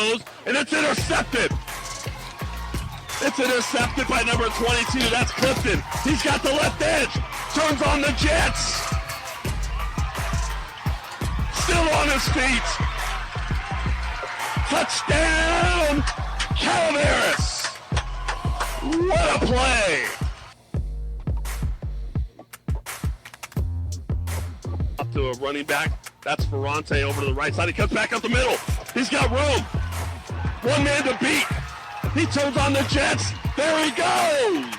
throws, and it's intercepted. It's intercepted by number 22. That's Clifton. He's got the left edge. Turns on the Jets. Still on his feet. Touchdown, Calaveras. What a play. Up to a running back. That's Ferrante over to the right side. He comes back up the middle. He's got room. One man to beat. He turns on the Jets. There he goes.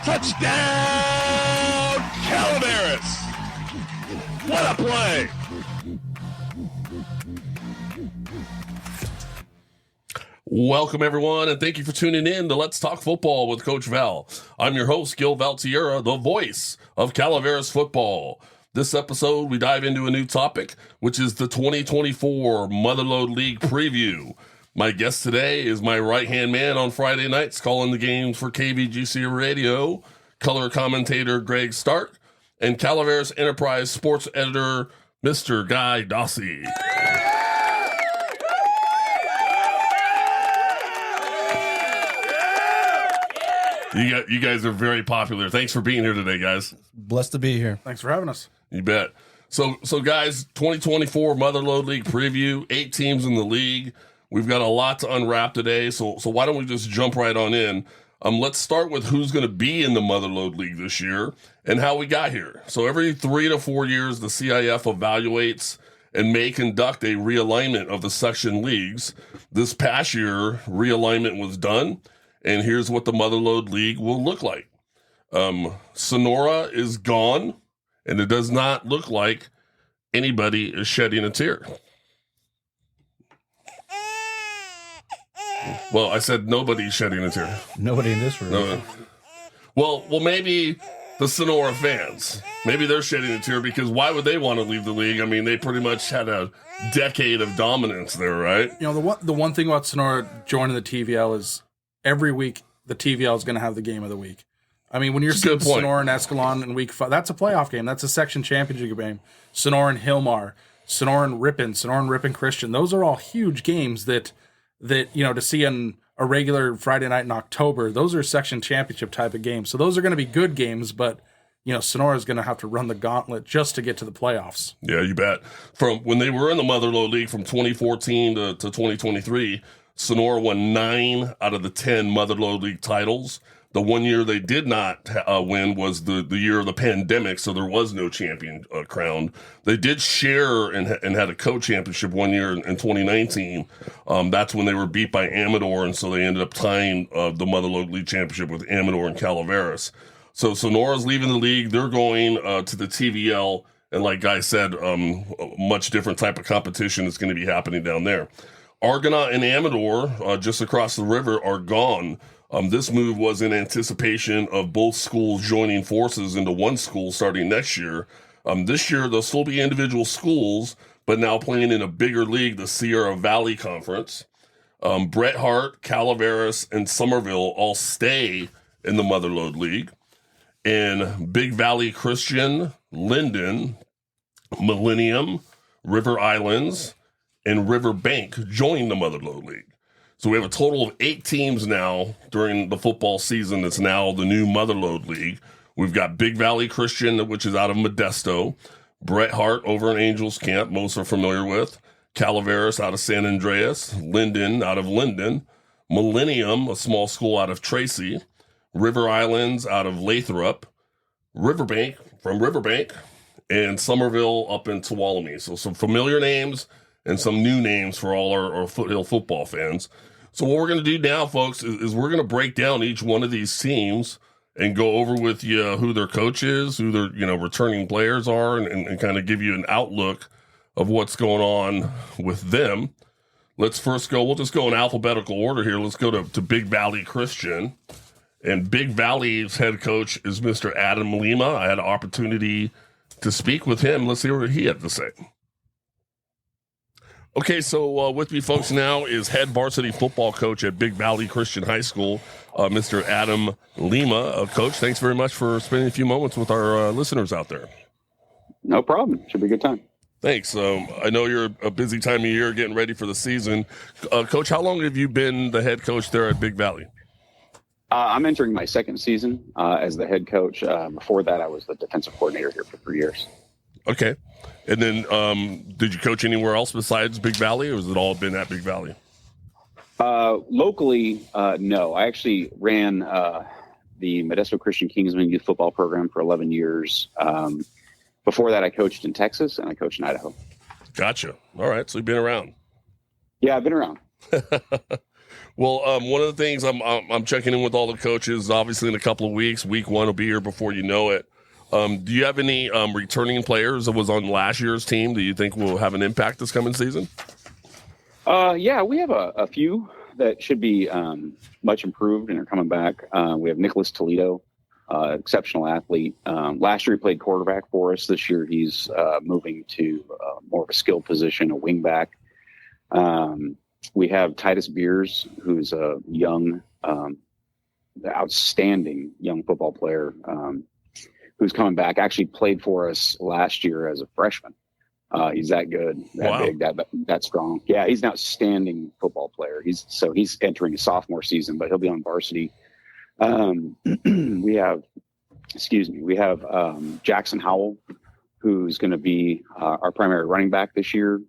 Touchdown, Calaveras. What a play. Welcome, everyone, and thank you for tuning in to Let's Talk Football with Coach Val. I'm your host, Gil Valtierra, the voice of Calaveras football. This episode, we dive into a new topic, which is the 2024 Motherlode League preview. My guest today is my right-hand man on Friday nights, calling the games for KVGC Radio, color commentator Greg Stark, and Calaveras Enterprise sports editor, Mr. Guy Dossi. You guys are very popular. Thanks for being here today, guys. Blessed to be here. Thanks for having us. You bet. So guys, 2024 Motherlode League preview, 8 teams in the league. We've got a lot to unwrap today, so why don't we just jump right on in? Let's start with who's going to be in the Motherlode League this year and how we got here. So every 3 to 4 years, the CIF evaluates and may conduct a realignment of the section leagues. This past year, realignment was done, and here's what the Motherlode League will look like. Sonora is gone, and it does not look like anybody is shedding a tear. Well, I said nobody's shedding a tear. Nobody in this room. No. Well, maybe the Sonora fans. Maybe they're shedding a tear because why would they want to leave the league? I mean, they pretty much had a decade of dominance there, right? You know, the one thing about Sonora joining the TVL is every week the TVL is going to have the game of the week. I mean, when you're seeing Sonora and Escalon in week 5, that's a playoff game. That's a section championship game. Sonora and Hilmar, Sonora and Ripon Christian. Those are all huge games that you know, to see in a regular Friday night in October, those are section championship type of games. So those are going to be good games, but you know, Sonora is going to have to run the gauntlet just to get to the playoffs. Yeah, you bet. From when they were in the Motherlode League from 2014 to 2023, Sonora won 9 out of the 10 Motherlode League titles. The one year they did not win was the year of the pandemic, so there was no champion crowned. They did share and had a co-championship one year in 2019. That's when they were beat by Amador, and so they ended up tying the Motherlode League championship with Amador and Calaveras. So Sonora's leaving the league. They're going to the TVL, and like Guy said, a much different type of competition is going to be happening down there. Argonaut and Amador, just across the river, are gone. This move was in anticipation of both schools joining forces into one school starting next year. This year, they'll still be individual schools, but now playing in a bigger league, the Sierra Valley Conference. Bret Hart, Calaveras, and Somerville all stay in the Motherlode League. And Big Valley Christian, Linden, Millennium, River Islands, and River Bank join the Motherlode League. So we have a total of 8 teams now during the football season that's now the new Motherlode League. We've got Big Valley Christian, which is out of Modesto. Bret Hart over in Angels Camp, most are familiar with. Calaveras out of San Andreas. Linden out of Linden. Millennium, a small school out of Tracy. River Islands out of Lathrop. Riverbank from Riverbank. And Somerville up in Tuolumne. So some familiar names and some new names for all our Foothill football fans. So what we're going to do now, folks, is we're going to break down each one of these teams and go over with you who their coach is, who their returning players are, and kind of give you an outlook of what's going on with them. Let's first go, we'll just go in alphabetical order here. Let's go to Big Valley Christian. And Big Valley's head coach is Mr. Adam Lima. I had an opportunity to speak with him. Let's hear what he had to say. Okay, so with me, folks, now is head varsity football coach at Big Valley Christian High School, Mr. Adam Lima. Coach, thanks very much for spending a few moments with our listeners out there. No problem. Should be a good time. Thanks. I know you're a busy time of year getting ready for the season. Coach, how long have you been the head coach there at Big Valley? I'm entering my second season as the head coach. Before that, I was the defensive coordinator here for 3 years. Okay. And then did you coach anywhere else besides Big Valley, or has it all been at Big Valley? Locally, no. I actually ran the Modesto Christian Kingsman youth football program for 11 years. Before that, I coached in Texas and I coached in Idaho. Gotcha. All right. So you've been around. Yeah, I've been around. Well, one of the things I'm checking in with all the coaches, obviously in a couple of weeks. Week 1 will be here before you know it. Do you have any returning players that was on last year's team that you think will have an impact this coming season? Yeah, we have a few that should be much improved and are coming back. We have Nicholas Toledo, exceptional athlete. Last year he played quarterback for us. This year he's moving to more of a skill position, a wing back. We have Titus Beers, who's a young, outstanding young football player who's coming back. Actually played for us last year as a freshman. He's that good, that big, that strong. Yeah, he's an outstanding football player. He's entering his sophomore season, but he'll be on varsity. We have Jackson Howell, who's going to be our primary running back this year.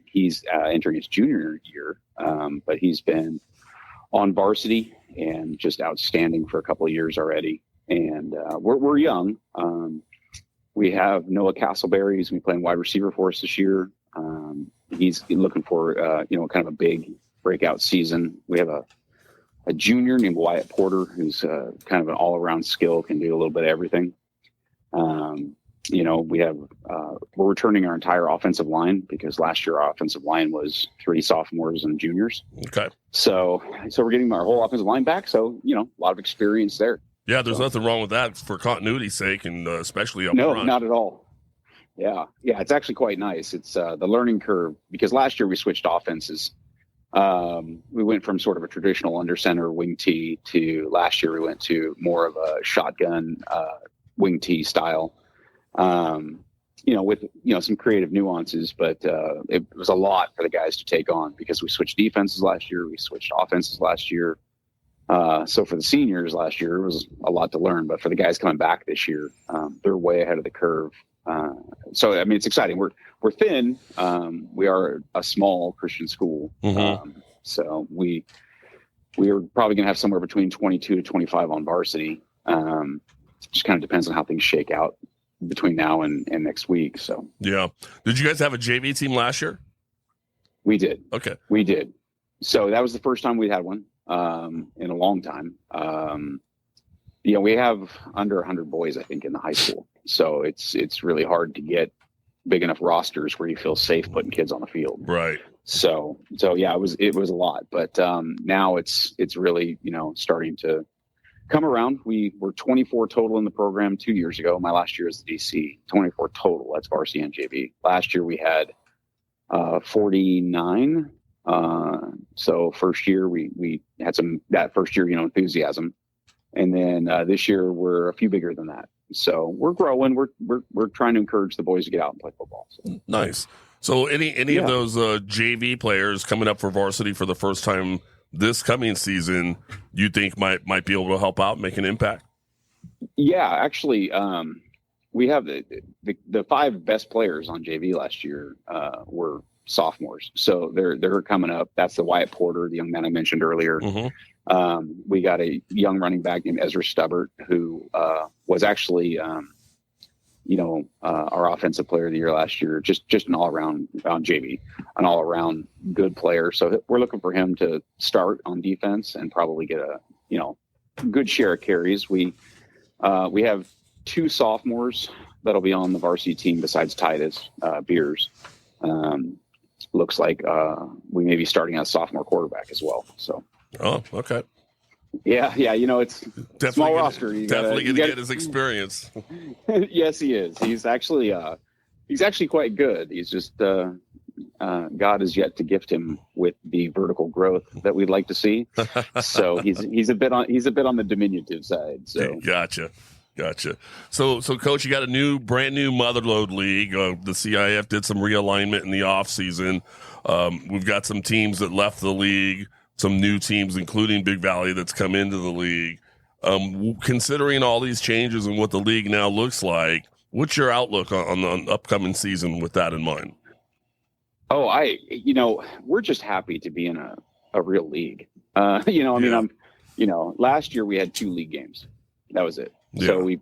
He's entering his junior year, but he's been on varsity and just outstanding for a couple of years already. And we're young. We have Noah Castleberry, who's going to be playing wide receiver for us this year. He's looking for kind of a big breakout season. We have a junior named Wyatt Porter, who's kind of an all-around skill, can do a little bit of everything. We're returning our entire offensive line because last year our offensive line was 3 sophomores and juniors. Okay. So we're getting our whole offensive line back. So, a lot of experience there. Yeah, there's nothing wrong with that for continuity's sake, and especially up front. No, not at all. Yeah, it's actually quite nice. It's the learning curve because last year we switched offenses. We went from sort of a traditional under center wing T to last year we went to more of a shotgun wing T style. With some creative nuances, but it was a lot for the guys to take on because we switched defenses last year, we switched offenses last year. So for the seniors last year, it was a lot to learn, but for the guys coming back this year, they're way ahead of the curve. So it's exciting. We're thin. We are a small Christian school. Mm-hmm. So we are probably going to have somewhere between 22 to 25 on varsity. Just kind of depends on how things shake out between now and next week. So, yeah. Did you guys have a JV team last year? We did. Okay. We did. So that was the first time we'd had one. In a long time. We have under 100 boys, I think, in the high school. So it's really hard to get big enough rosters where you feel safe putting kids on the field. Right. So yeah, it was a lot, but now it's really, starting to come around. We were 24 total in the program 2 years ago. My last year as the DC, 24 total. That's varsity and JV. Last year we had 49. So first year we had that first year, enthusiasm. And then this year we're a few bigger than that. So we're growing. We're trying to encourage the boys to get out and play football. So. Nice. So any of those JV players coming up for varsity for the first time this coming season, you think might be able to help out, make an impact? Yeah, actually, we have the 5 best players on JV last year were sophomores. So they're coming up. That's the Wyatt Porter, the young man I mentioned earlier. Mm-hmm. We got a young running back named Ezra Stubbert, who was actually, our offensive player of the year last year, just an all-around on JV, an all-around good player. So we're looking for him to start on defense and probably get a, good share of carries. We have 2 sophomores that'll be on the varsity team besides Titus Beers. Looks like we may be starting a sophomore quarterback as well. So. Oh, okay. Yeah. It's definitely small roster. You definitely going to get his experience. Yes, he is. He's actually quite good. He's just God has yet to gift him with the vertical growth that we'd like to see. So he's a bit on the diminutive side. So gotcha. Gotcha. So Coach, you got a brand new Motherlode League. The CIF did some realignment in the off season. We've got some teams that left the league, some new teams, including Big Valley, that's come into the league. Considering all these changes and what the league now looks like, what's your outlook on the upcoming season with that in mind? Oh, we're just happy to be in a real league. I mean, last year we had 2 league games. That was it. Yeah. So we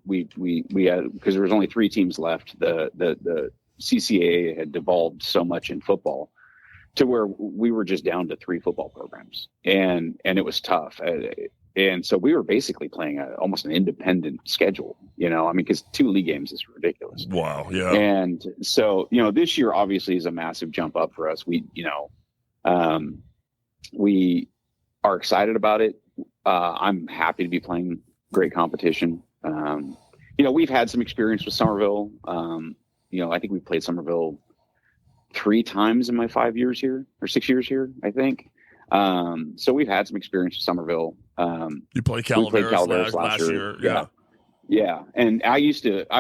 had, because there was only 3 teams left. The CCAA had devolved so much in football to where we were just down to 3 football programs, and it was tough. And so we were basically playing almost an independent schedule, because 2 league games is ridiculous. Wow. Yeah. And so, this year obviously is a massive jump up for us. We are excited about it. I'm happy to be playing great competition. We've had some experience with Somerville. I think we've played Somerville 3 times in my 5 years here, or 6 years here, I think. So we've had some experience with Somerville. You played Calaveras last year. Yeah. Yeah. And I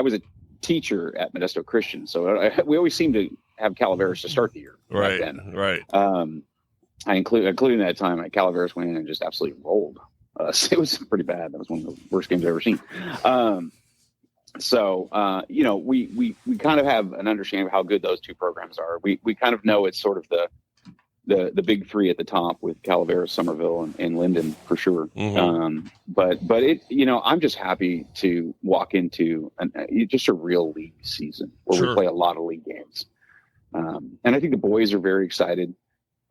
was a teacher at Modesto Christian. So we always seem to have Calaveras to start the year. Right. Right. Including that time at Calaveras went in and just absolutely rolled. It was pretty bad. That was one of the worst games I've ever seen. We kind of have an understanding of how good those 2 programs are. We kind of know it's sort of the big 3 at the top with Calaveras, Somerville, and Linden for sure. Mm-hmm. But it, I'm just happy to walk into just a real league season where we play a lot of league games. And I think the boys are very excited.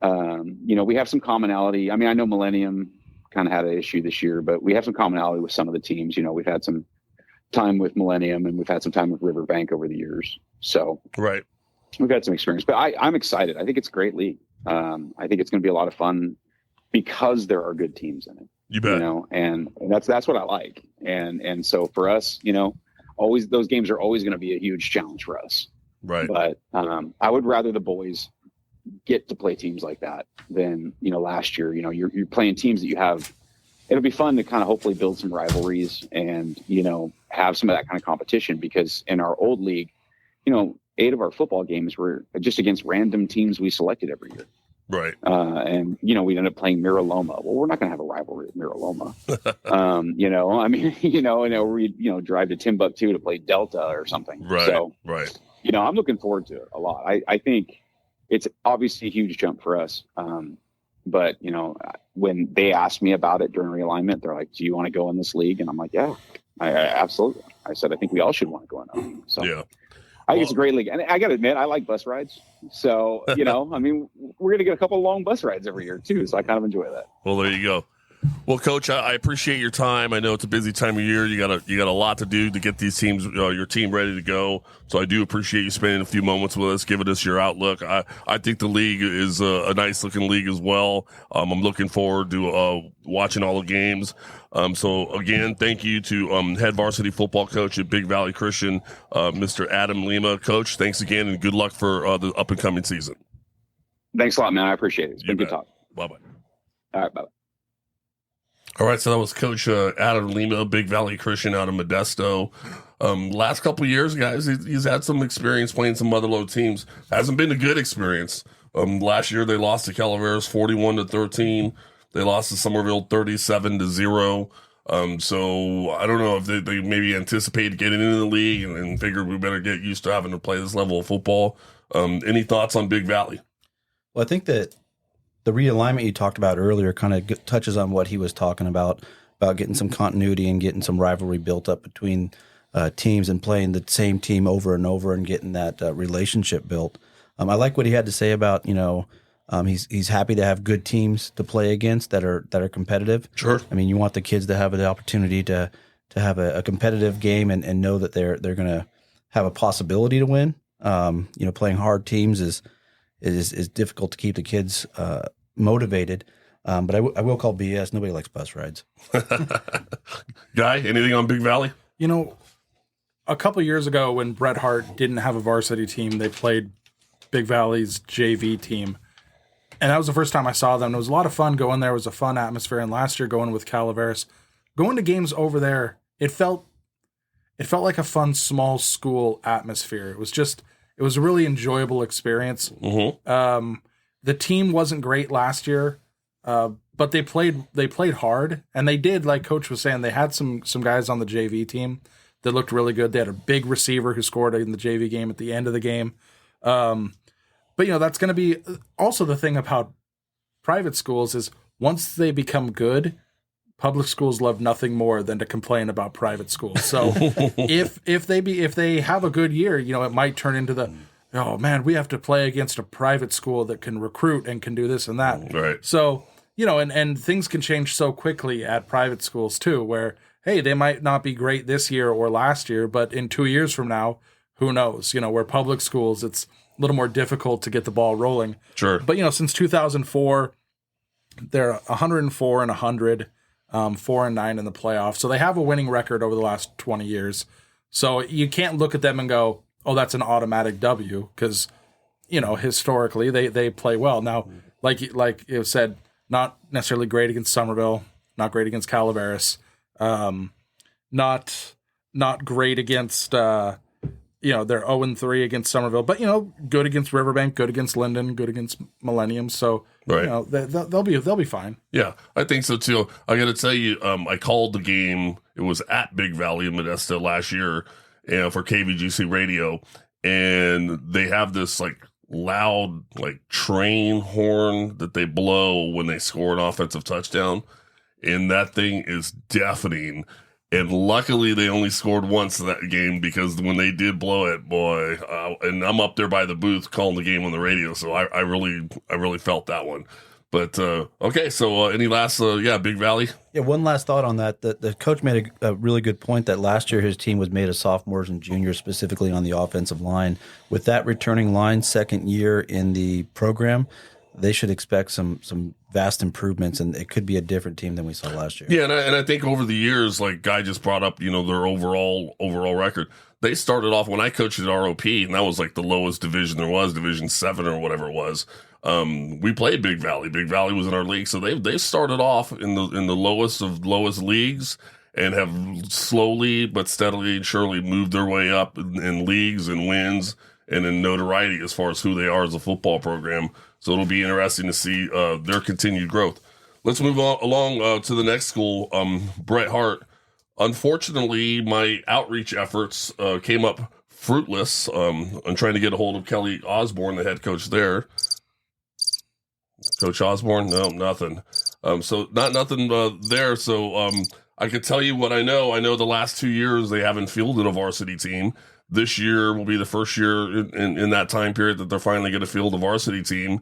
We have some commonality. I mean, I know Millennium kind of had an issue this year, but we have some commonality with some of the teams. We've had some time with Millennium and we've had some time with Riverbank over the years. So right. We've had some experience, but I'm excited. I think it's a great league. I think it's going to be a lot of fun because there are good teams in it. You bet. And that's what I like. And so for us, always those games are always going to be a huge challenge for us. Right. But I would rather the boys get to play teams like that than last year. You're playing teams that you have. It'll be fun to kind of hopefully build some rivalries and have some of that kind of competition, because in our old league, 8 of our football games were just against random teams we selected every year. Right. And we ended up playing Mira Loma. Well, we're not going to have a rivalry with Mira Loma. We drive to Timbuktu to play Delta or something. Right. So, right. I'm looking forward to it a lot. I think it's obviously a huge jump for us. But when they asked me about it during realignment, they're like, "Do you want to go in this league?" And I'm like, "Yeah, I absolutely." I said, "I think we all should want to go in that league." So yeah. I think it's a great league. And I got to admit, I like bus rides. So, we're going to get a couple of long bus rides every year too. So I kind of enjoy that. Well, there you go. Well, Coach, I appreciate your time. I know it's a busy time of year. You got a lot to do to get these teams, your team ready to go. So I do appreciate you spending a few moments with us, giving us your outlook. I think the league is a nice looking league as well. I'm looking forward to watching all the games. So again, thank you to head varsity football coach at Big Valley Christian, Mr. Adam Lima. Coach, thanks again, and good luck for the up and coming season. Thanks a lot, man. I appreciate it. It's been good talk. Bye bye. All right, bye. All right, so that was Coach Adam Lima, Big Valley Christian out of Modesto. Last couple of years, guys, he's had some experience playing some Motherlode teams. Hasn't been a good experience. Last year, they lost to Calaveras 41-13. They lost to Somerville 37-0. So I don't know if they maybe anticipated getting into the league and figured we better get used to having to play this level of football. Any thoughts on Big Valley? Well, I think that the realignment you talked about earlier kind of touches on what he was talking about getting some continuity and getting some rivalry built up between teams and playing the same team over and over and getting that relationship built. I like what he had to say about, he's happy to have good teams to play against that are competitive. Sure. I mean, you want the kids to have the opportunity to have a competitive game and know that they're going to have a possibility to win. Playing hard teams is difficult to keep the kids motivated. But I will call BS. Nobody likes bus rides. Guy, anything on Big Valley? A couple years ago when Bret Hart didn't have a varsity team, they played Big Valley's JV team. And that was the first time I saw them. It was a lot of fun going there. It was a fun atmosphere. And last year going with Calaveras, going to games over there, it felt it felt like a fun small school atmosphere. It was a really enjoyable experience. The team wasn't great last year, but they played hard, and they did, like Coach was saying, they had some guys on the JV team that looked really good. They had a big receiver who scored in the JV game at the end of the game. But that's going to be also the thing about private schools is once they become good, public schools love nothing more than to complain about private schools. So if they have a good year, it might turn into the, oh man, we have to play against a private school that can recruit and can do this and that. Right. So, and things can change so quickly at private schools too, where, hey, they might not be great this year or last year, but in 2 years from now, who knows? Where public schools, it's a little more difficult to get the ball rolling. Sure. But, since 2004, they're 104 and 100, 4-9 in the playoffs. So they have a winning record over the last 20 years. So you can't look at them and go, oh, that's an automatic W, because, historically they play well. Now, like it was said, not necessarily great against Somerville, not great against Calaveras, not great against they're 0-3 against Somerville, but good against Riverbank, good against Linden, good against Millennium. So right. They'll be fine. Yeah, I think so too. I got to tell you, I called the game. It was at Big Valley in Modesto last year, for KVGC radio, and they have this like loud like train horn that they blow when they score an offensive touchdown, and that thing is deafening. And luckily, they only scored once in that game, because when they did blow it, boy, and I'm up there by the booth calling the game on the radio, so I really felt that one. But okay, so any last, Big Valley? Yeah, one last thought on that. The coach made a really good point that last year his team was made of sophomores and juniors, specifically on the offensive line. With that returning line, second year in the program, they should expect some vast improvements, and it could be a different team than we saw last year. Yeah, and I think over the years, like Guy just brought up, their overall record. They started off when I coached at ROP, and that was like the lowest division there was, Division 7 or whatever it was. We played Big Valley. Big Valley was in our league, so they started off in the lowest of lowest leagues, and have slowly but steadily and surely moved their way up in leagues and wins and in notoriety as far as who they are as a football program. So it'll be interesting to see their continued growth. Let's move along to the next school, Bret Hart. Unfortunately, my outreach efforts came up fruitless. I'm trying to get a hold of Kelly Osborne, the head coach there. Coach Osborne? No, nothing. So nothing there. So I could tell you what I know. I know the last 2 years they haven't fielded a varsity team. This year will be the first year in that time period that they're finally going to field a varsity team.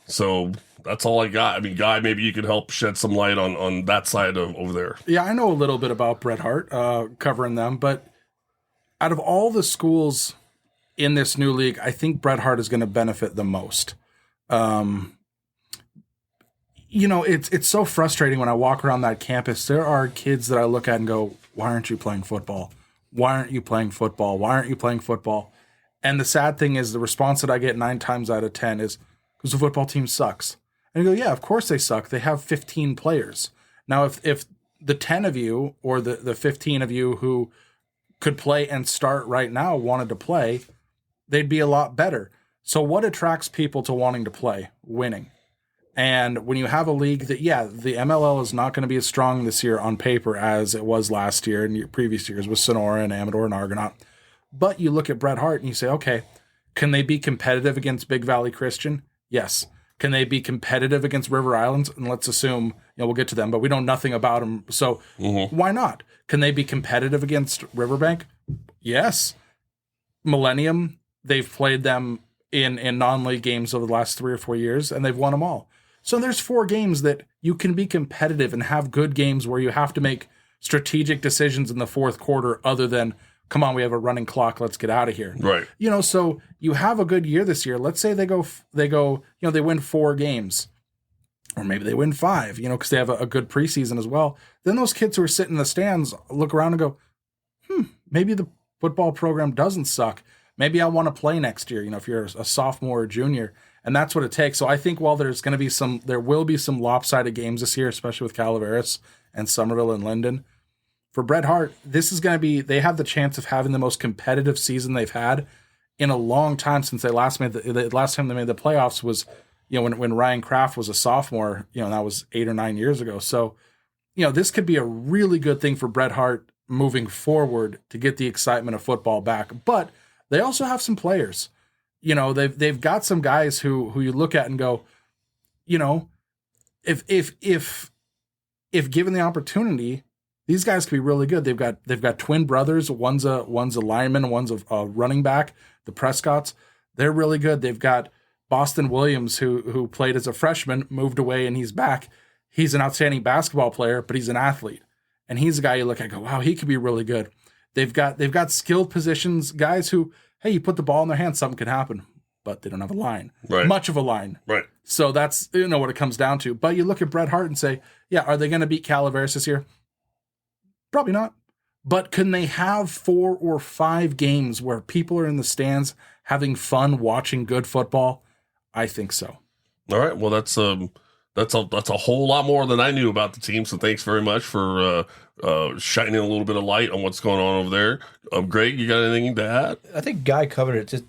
So that's all I got. I mean, Guy, maybe you could help shed some light on that side of over there. Yeah, I know a little bit about Bret Hart, covering them, but out of all the schools in this new league, I think Bret Hart is going to benefit the most. It's so frustrating when I walk around that campus. There are kids that I look at and go, why aren't you playing football? Why aren't you playing football? Why aren't you playing football? And the sad thing is the response that I get 9 times out of 10 is, because the football team sucks. And you go, yeah, of course they suck. They have 15 players. Now, if the 10 of you or the 15 of you who could play and start right now wanted to play, they'd be a lot better. So what attracts people to wanting to play? Winning. And when you have a league that, the MLL is not going to be as strong this year on paper as it was last year and previous years with Sonora and Amador and Argonaut. But you look at Bret Hart and you say, okay, can they be competitive against Big Valley Christian? Yes. Can they be competitive against River Islands? And let's assume, we'll get to them, but we know nothing about them. So why not? Can they be competitive against Riverbank? Yes. Millennium, they've played them in non-league games over the last 3 or 4 years, and they've won them all. So there's 4 games that you can be competitive and have good games where you have to make strategic decisions in the fourth quarter other than, come on, we have a running clock, let's get out of here. Right. So you have a good year this year. Let's say they win 4 games, or maybe they win 5, because they have a good preseason as well. Then those kids who are sitting in the stands look around and go, maybe the football program doesn't suck. Maybe I want to play next year, if you're a sophomore or junior. And that's what it takes. So I think while there will be some lopsided games this year, especially with Calaveras and Somerville and Linden, For Bret Hart, this is going to be, they have the chance of having the most competitive season they've had in a long time since they last made the last time they made the playoffs was, when Ryan Kraft was a sophomore, that was 8 or 9 years ago. So, this could be a really good thing for Bret Hart moving forward to get the excitement of football back. But they also have some players. They've got some guys who you look at and go, if given the opportunity, these guys could be really good. They've got twin brothers. One's a lineman, one's a running back. The Prescotts, they're really good. They've got Boston Williams, who played as a freshman, moved away, and he's back. He's an outstanding basketball player, but he's an athlete, and he's a guy you look at and go, wow, he could be really good. They've got skilled positions, guys who, hey, you put the ball in their hands, something could happen, but they don't have a line, much of a line, right? So that's what it comes down to. But you look at Bret Hart and say, yeah, are they going to beat Calaveras this year? Probably not. But can they have 4 or 5 games where people are in the stands having fun watching good football? I think so. All right. Well, that's a whole lot more than I knew about the team. So thanks very much for shining a little bit of light on what's going on over there. Greg, you got anything to add? I think Guy covered it. Just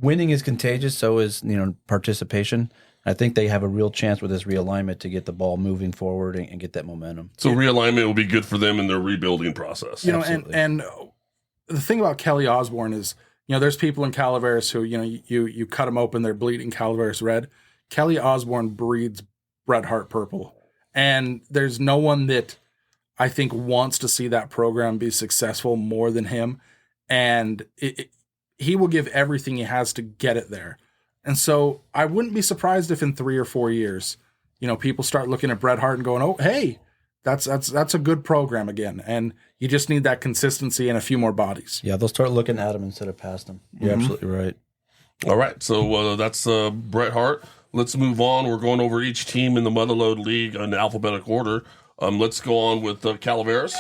winning is contagious. So is participation. I think they have a real chance with this realignment to get the ball moving forward and get that momentum. So realignment will be good for them in their rebuilding process. And the thing about Kelly Osborne is, there's people in Calaveras who, you cut them open, they're bleeding Calaveras red. Kelly Osborne breeds Bret Hart purple. And there's no one that I think wants to see that program be successful more than him. And he will give everything he has to get it there. And so I wouldn't be surprised if in 3 or 4 years, people start looking at Bret Hart and going, oh, hey, that's a good program again. And you just need that consistency and a few more bodies. Yeah, they'll start looking at him instead of past him. You're absolutely right. All right, so that's Bret Hart. Let's move on. We're going over each team in the Motherlode League in alphabetical order. Let's go on with Calaveras.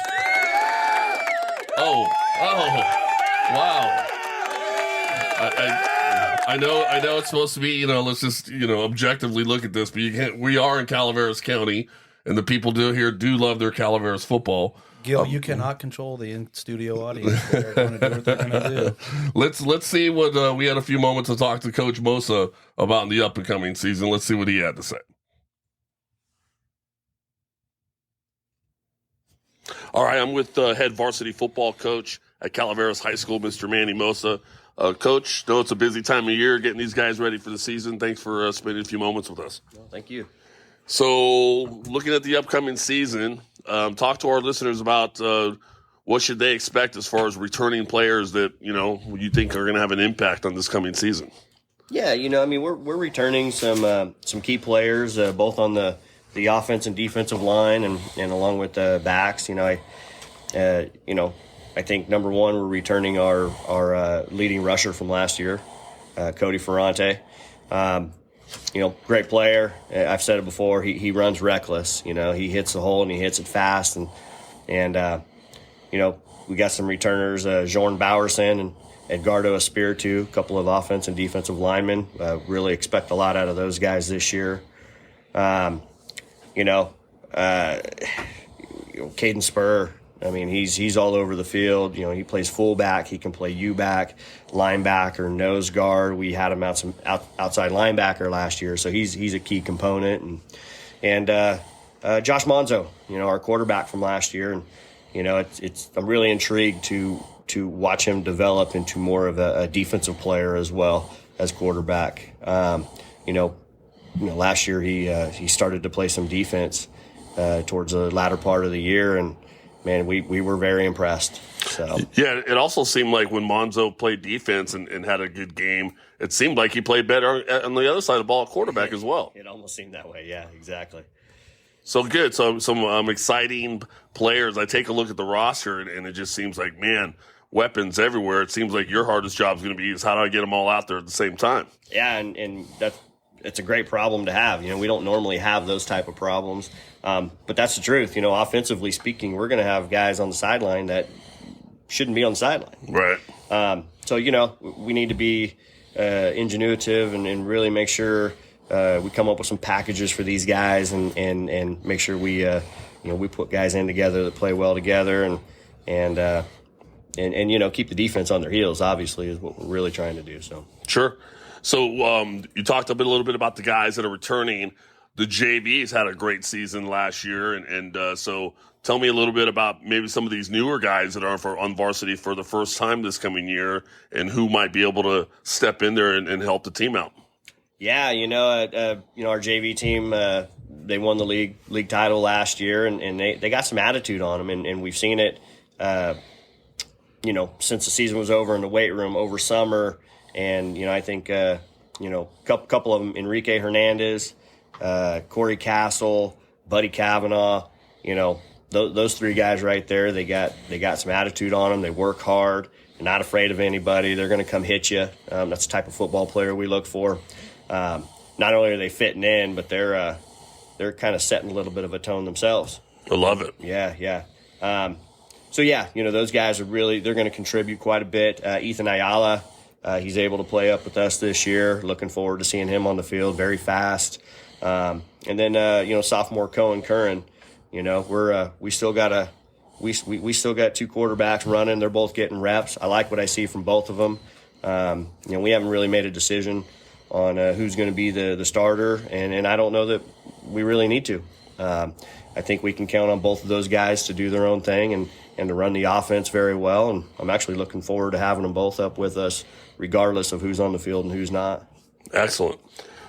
Oh, wow. I know it's supposed to be, let's just, objectively look at this, but you can't. We are in Calaveras County, and the people here do love their Calaveras football. Gil, you cannot control the in-studio audience. They're going to do what they're going to do. Let's see what we had a few moments to talk to Coach Mosa about in the up-and-coming season. Let's see what he had to say. All right, I'm with head varsity football coach at Calaveras High School, Mr. Manny Mosa. Coach, know it's a busy time of year getting these guys ready for the season. Thanks for spending a few moments with us. Well, thank you. So, looking at the upcoming season, talk to our listeners about what should they expect as far as returning players that you think are going to have an impact on this coming season. Yeah, we're returning some key players, both on the offense and defensive line, and along with the backs. I think number one, we're returning our leading rusher from last year, Cody Ferrante. Great player. I've said it before. He runs reckless. He hits the hole and he hits it fast. And we got some returners, Jorn Bowerson and Edgardo Espiritu, a couple of offense and defensive linemen. Really expect a lot out of those guys this year. Caden Spur. He's all over the field. He plays fullback. He can play U-back, linebacker, nose guard. We had him outside linebacker last year, so he's a key component. And Josh Monzo, our quarterback from last year, and I'm really intrigued to watch him develop into more of a defensive player as well as quarterback. Last year he started to play some defense towards the latter part of the year, and man, we were very impressed. So yeah, it also seemed like when Monzo played defense and had a good game, it seemed like he played better on the other side of the ball at quarterback as well. It almost seemed that way. Yeah, exactly. So good. So some exciting players. I take a look at the roster, and it just seems like, man, weapons everywhere. It seems like your hardest job is going to be is how do I get them all out there at the same time? Yeah, and it's a great problem to have. We don't normally have those type of problems. But that's the truth. Offensively speaking, we're going to have guys on the sideline that shouldn't be on the sideline. Right. So, we need to be ingenuitive and really make sure we come up with some packages for these guys and make sure we we put guys in together that play well together, and keep the defense on their heels, obviously, is what we're really trying to do. So Sure. So you talked a little bit about the guys that are returning. The JVs had a great season last year, and so tell me a little bit about maybe some of these newer guys that are on varsity for the first time this coming year, and who might be able to step in there and help the team out. Yeah, our JV team, they won the league title last year, and they got some attitude on them, and we've seen it, since the season was over in the weight room over summer. And, I think, couple of them, Enrique Hernandez, Corey Castle, Buddy Kavanaugh, those three guys right there, they got some attitude on them. They work hard. They're not afraid of anybody. They're going to come hit you. That's the type of football player we look for. Not only are they fitting in, but they're kind of setting a little bit of a tone themselves. I love it. Yeah. Those guys are they're going to contribute quite a bit. Ethan Ayala, he's able to play up with us this year. Looking forward to seeing him on the field. Very fast. And then sophomore Cohen Curran. We still got two quarterbacks running. They're both getting reps. I like what I see from both of them. We haven't really made a decision on who's going to be the starter, and I don't know that we really need to. I think we can count on both of those guys to do their own thing and to run the offense very well. And I'm actually looking forward to having them both up with us, regardless of who's on the field and who's not. Excellent.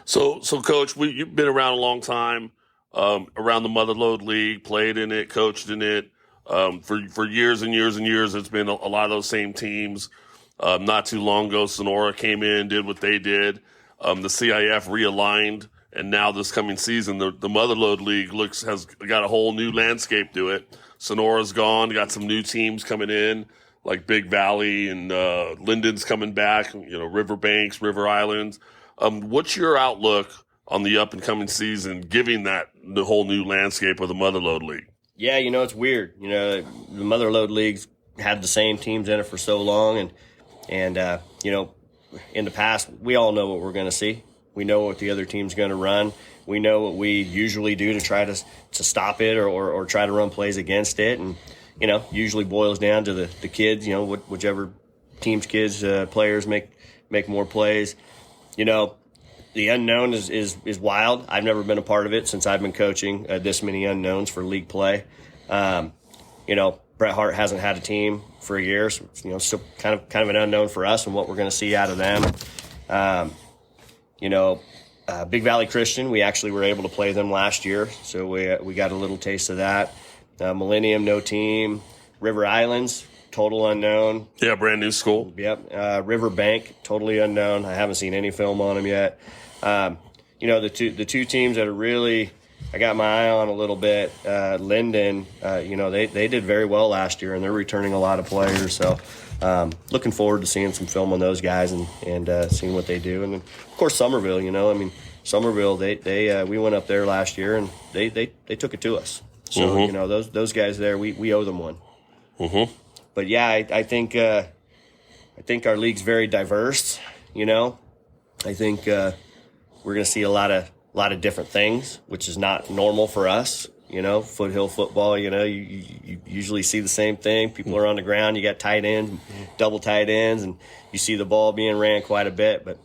So Coach, you've been around a long time, around the Motherlode League, played in it, coached in it. For years and years and years, it's been a lot of those same teams. Not too long ago, Sonora came in, did what they did. The CIF realigned, and now this coming season, the Motherlode League has got a whole new landscape to it. Sonora's gone, got some new teams coming in, like Big Valley and Linden's coming back, Riverbanks, River Islands. What's your outlook on the up-and-coming season, given that the whole new landscape of the Motherlode League? Yeah, it's weird. The Motherlode League's had the same teams in it for so long, and in the past, we all know what we're going to see. We know what the other team's going to run. We know what we usually do to try to stop it or try to run plays against it. And, usually boils down to the kids, whichever team's kids, players make more plays. The unknown is wild. I've never been a part of it since I've been coaching, this many unknowns for league play. Bret Hart hasn't had a team for a year, so still kind of an unknown for us and what we're going to see out of them. Big Valley Christian, we actually were able to play them last year, so we got a little taste of that. Millennium, no team. River Islands, total unknown. Yeah, brand new school. Yep. Riverbank, totally unknown. I haven't seen any film on them yet. The two teams that are really I got my eye on a little bit. Linden, they did very well last year, and they're returning a lot of players. So looking forward to seeing some film on those guys and seeing what they do. And then, of course, Somerville. Somerville, we went up there last year, and they took it to us. So those guys there, we owe them one. Mm-hmm. But yeah, I think our league's very diverse. I think we're going to see a lot of different things, which is not normal for us. Foothill football, you usually see the same thing. People are on the ground. You got tight ends, double tight ends, and you see the ball being ran quite a bit. But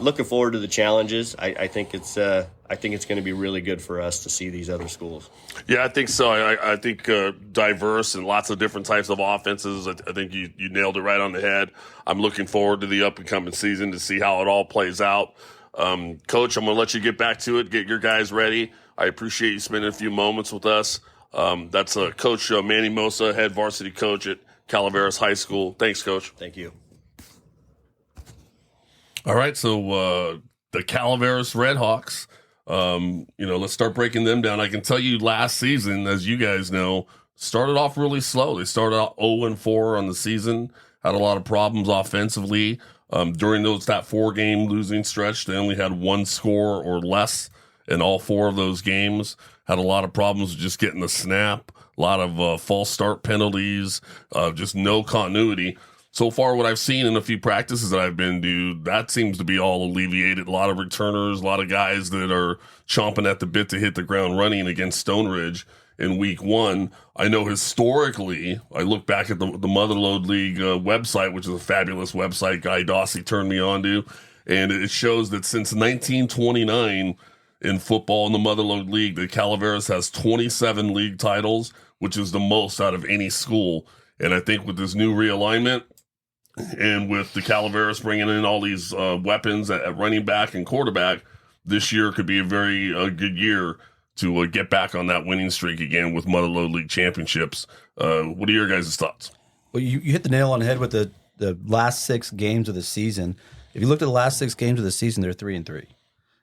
looking forward to the challenges. I think it's going to be really good for us to see these other schools. Yeah, I think so. I think diverse and lots of different types of offenses. I think you nailed it right on the head. I'm looking forward to the up-and-coming season to see how it all plays out. Coach, I'm going to let you get back to it, get your guys ready. I appreciate you spending a few moments with us. That's Coach Manny Mosa, head varsity coach at Calaveras High School. Thanks, Coach. Thank you. All right, so the Calaveras Redhawks, let's start breaking them down. I can tell you last season, as you guys know, started off really slow. They started out 0-4 on the season, had a lot of problems offensively. During that 4-game losing stretch, they only had one score or less in all 4 of those games. Had a lot of problems just getting the snap, a lot of false start penalties, just no continuity. So far, what I've seen in a few practices that I've been to, that seems to be all alleviated. A lot of returners, a lot of guys that are chomping at the bit to hit the ground running against Stone Ridge. in week 1. I know historically, I look back at the Motherlode League website, which is a fabulous website Guy Dossi turned me on to, and it shows that since 1929 in football in the Motherlode League, the Calaveras has 27 league titles, which is the most out of any school. And I think with this new realignment, and with the Calaveras bringing in all these weapons at running back and quarterback, this year could be a very good year to get back on that winning streak again with Motherlode League championships. What are your guys' thoughts? Well, you hit the nail on the head with the last 6 games of the season. If you looked at the last 6 games of the season, they're 3-3.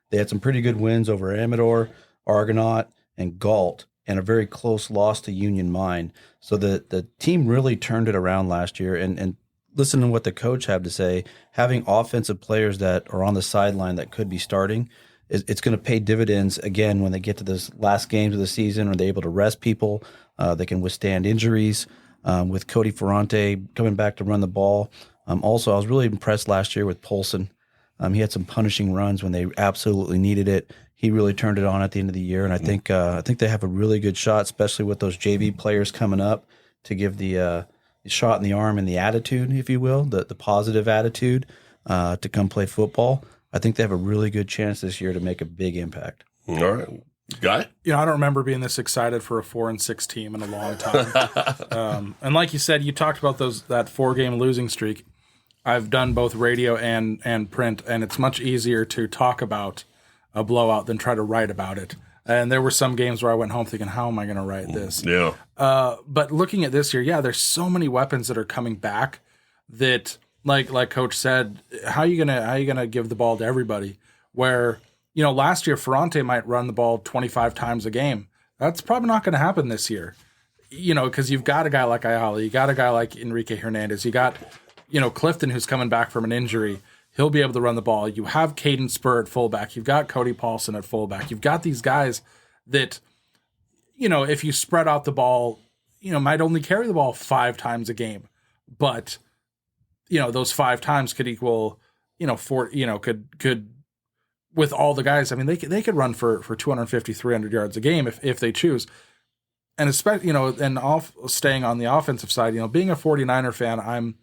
They had some pretty good wins over Amador, Argonaut, and Galt, and a very close loss to Union Mine. So the team really turned it around last year, and listening to what the coach had to say, having offensive players that are on the sideline that could be starting, it's going to pay dividends again when they get to this last games of the season. Are they able to rest people? They can withstand injuries. With Cody Ferrante coming back to run the ball. Also, I was really impressed last year with Polson. He had some punishing runs when they absolutely needed it. He really turned it on at the end of the year, and I think they have a really good shot, especially with those JV players coming up to give the shot in the arm and the attitude, if you will, the positive attitude to come play football. I think they have a really good chance this year to make a big impact. All right. Guy? I don't remember being this excited for a 4-6 team in a long time. And like you said, you talked about that 4-game losing streak. I've done both radio and print, and it's much easier to talk about a blowout than try to write about it. And there were some games where I went home thinking, how am I going to write this? Yeah. But looking at this year, there's so many weapons that are coming back that, like Coach said, how are you gonna give the ball to everybody? Where last year Ferrante might run the ball 25 times a game. That's probably not going to happen this year. Because you've got a guy like Ayala, you got a guy like Enrique Hernandez, you got Clifton who's coming back from an injury. He'll be able to run the ball. You have Caden Spur at fullback. You've got Cody Paulson at fullback. You've got these guys that, if you spread out the ball, might only carry the ball 5 times a game. But, those 5 times could equal, 4, could with all the guys. I mean, they could run for 250, 300 yards a game if they choose. And especially, staying on the offensive side, being a 49er fan, I'm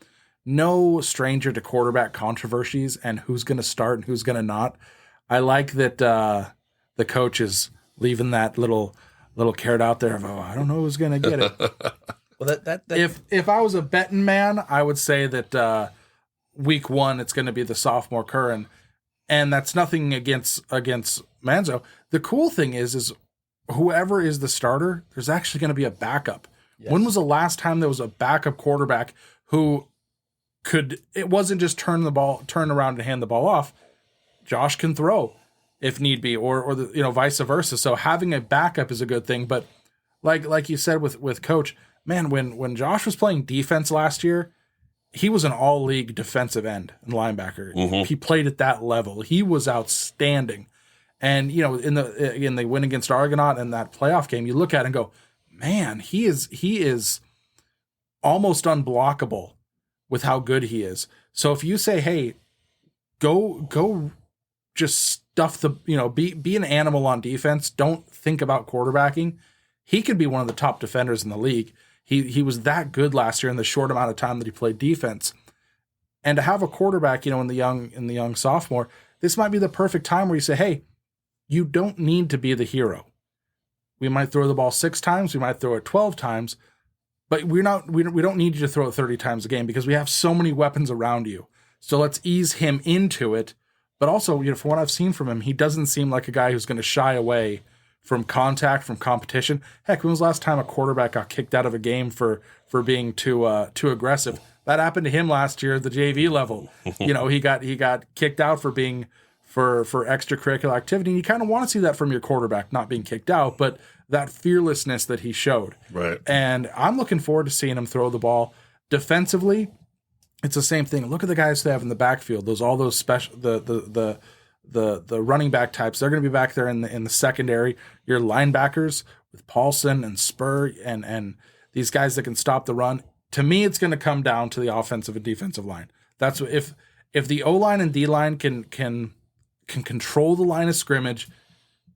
no stranger to quarterback controversies and who's going to start and who's going to not. I like that the coach is leaving that little carrot out there of, I don't know who's going to get it. Well, that if I was a betting man, I would say that week 1 it's going to be the sophomore Curran, and that's nothing against Manzo. The cool thing is whoever is the starter, there's actually going to be a backup. Yes. When was the last time there was a backup quarterback who it wasn't just turn around and hand the ball off. Josh can throw if need be, or vice versa. So having a backup is a good thing. But like you said with Coach, man, when Josh was playing defense last year, he was an all-league defensive end and linebacker. Mm-hmm. He played at that level. He was outstanding. And in the win against Argonaut and that playoff game, you look at it and go, man, he is almost unblockable with how good he is. So if you say, hey, go just stuff be an animal on defense, don't think about quarterbacking, he could be one of the top defenders in the league. He was that good last year in the short amount of time that he played defense. And to have a quarterback, in the young sophomore, this might be the perfect time where you say, hey, you don't need to be the hero. We might throw the ball 6 times, we might throw it 12 times, but we don't need you to throw it 30 times a game because we have so many weapons around you. So let's ease him into it. But also, from what I've seen from him, he doesn't seem like a guy who's going to shy away from contact, from competition. Heck, when was the last time a quarterback got kicked out of a game for being too aggressive? That happened to him last year at the JV level. He got kicked out for being for extracurricular activity. And you kind of want to see that from your quarterback, not being kicked out, but that fearlessness that he showed. Right. And I'm looking forward to seeing him throw the ball. Defensively, it's the same thing. Look at the guys they have in the backfield. All those special the running back types. They're going to be back there in the secondary. Your linebackers with Paulson and Spur and these guys that can stop the run. To me, it's going to come down to the offensive and defensive line. That's what, if the O line and D line can control the line of scrimmage,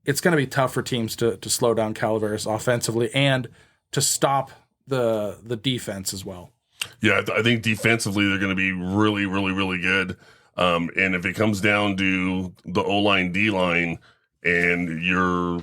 it's going to be tough for teams to slow down Calaveras offensively and to stop the defense as well. Yeah, I think defensively they're going to be really, really, really good. And if it comes down to the O-line, D-line, and your,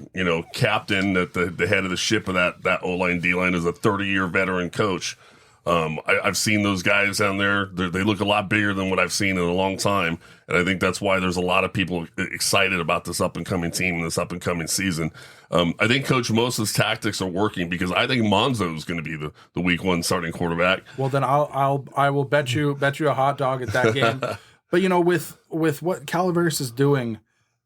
captain at the head of the ship of that O-line, D-line is a 30-year veteran coach. I've seen those guys down there. They look a lot bigger than what I've seen in a long time. And I think that's why there's a lot of people excited about this up-and-coming team and this up-and-coming season. I think Coach Mosa's tactics are working because I think Monzo is going to be the week 1 starting quarterback. Well, then I will bet you a hot dog at that game. But, with what Calaveras is doing,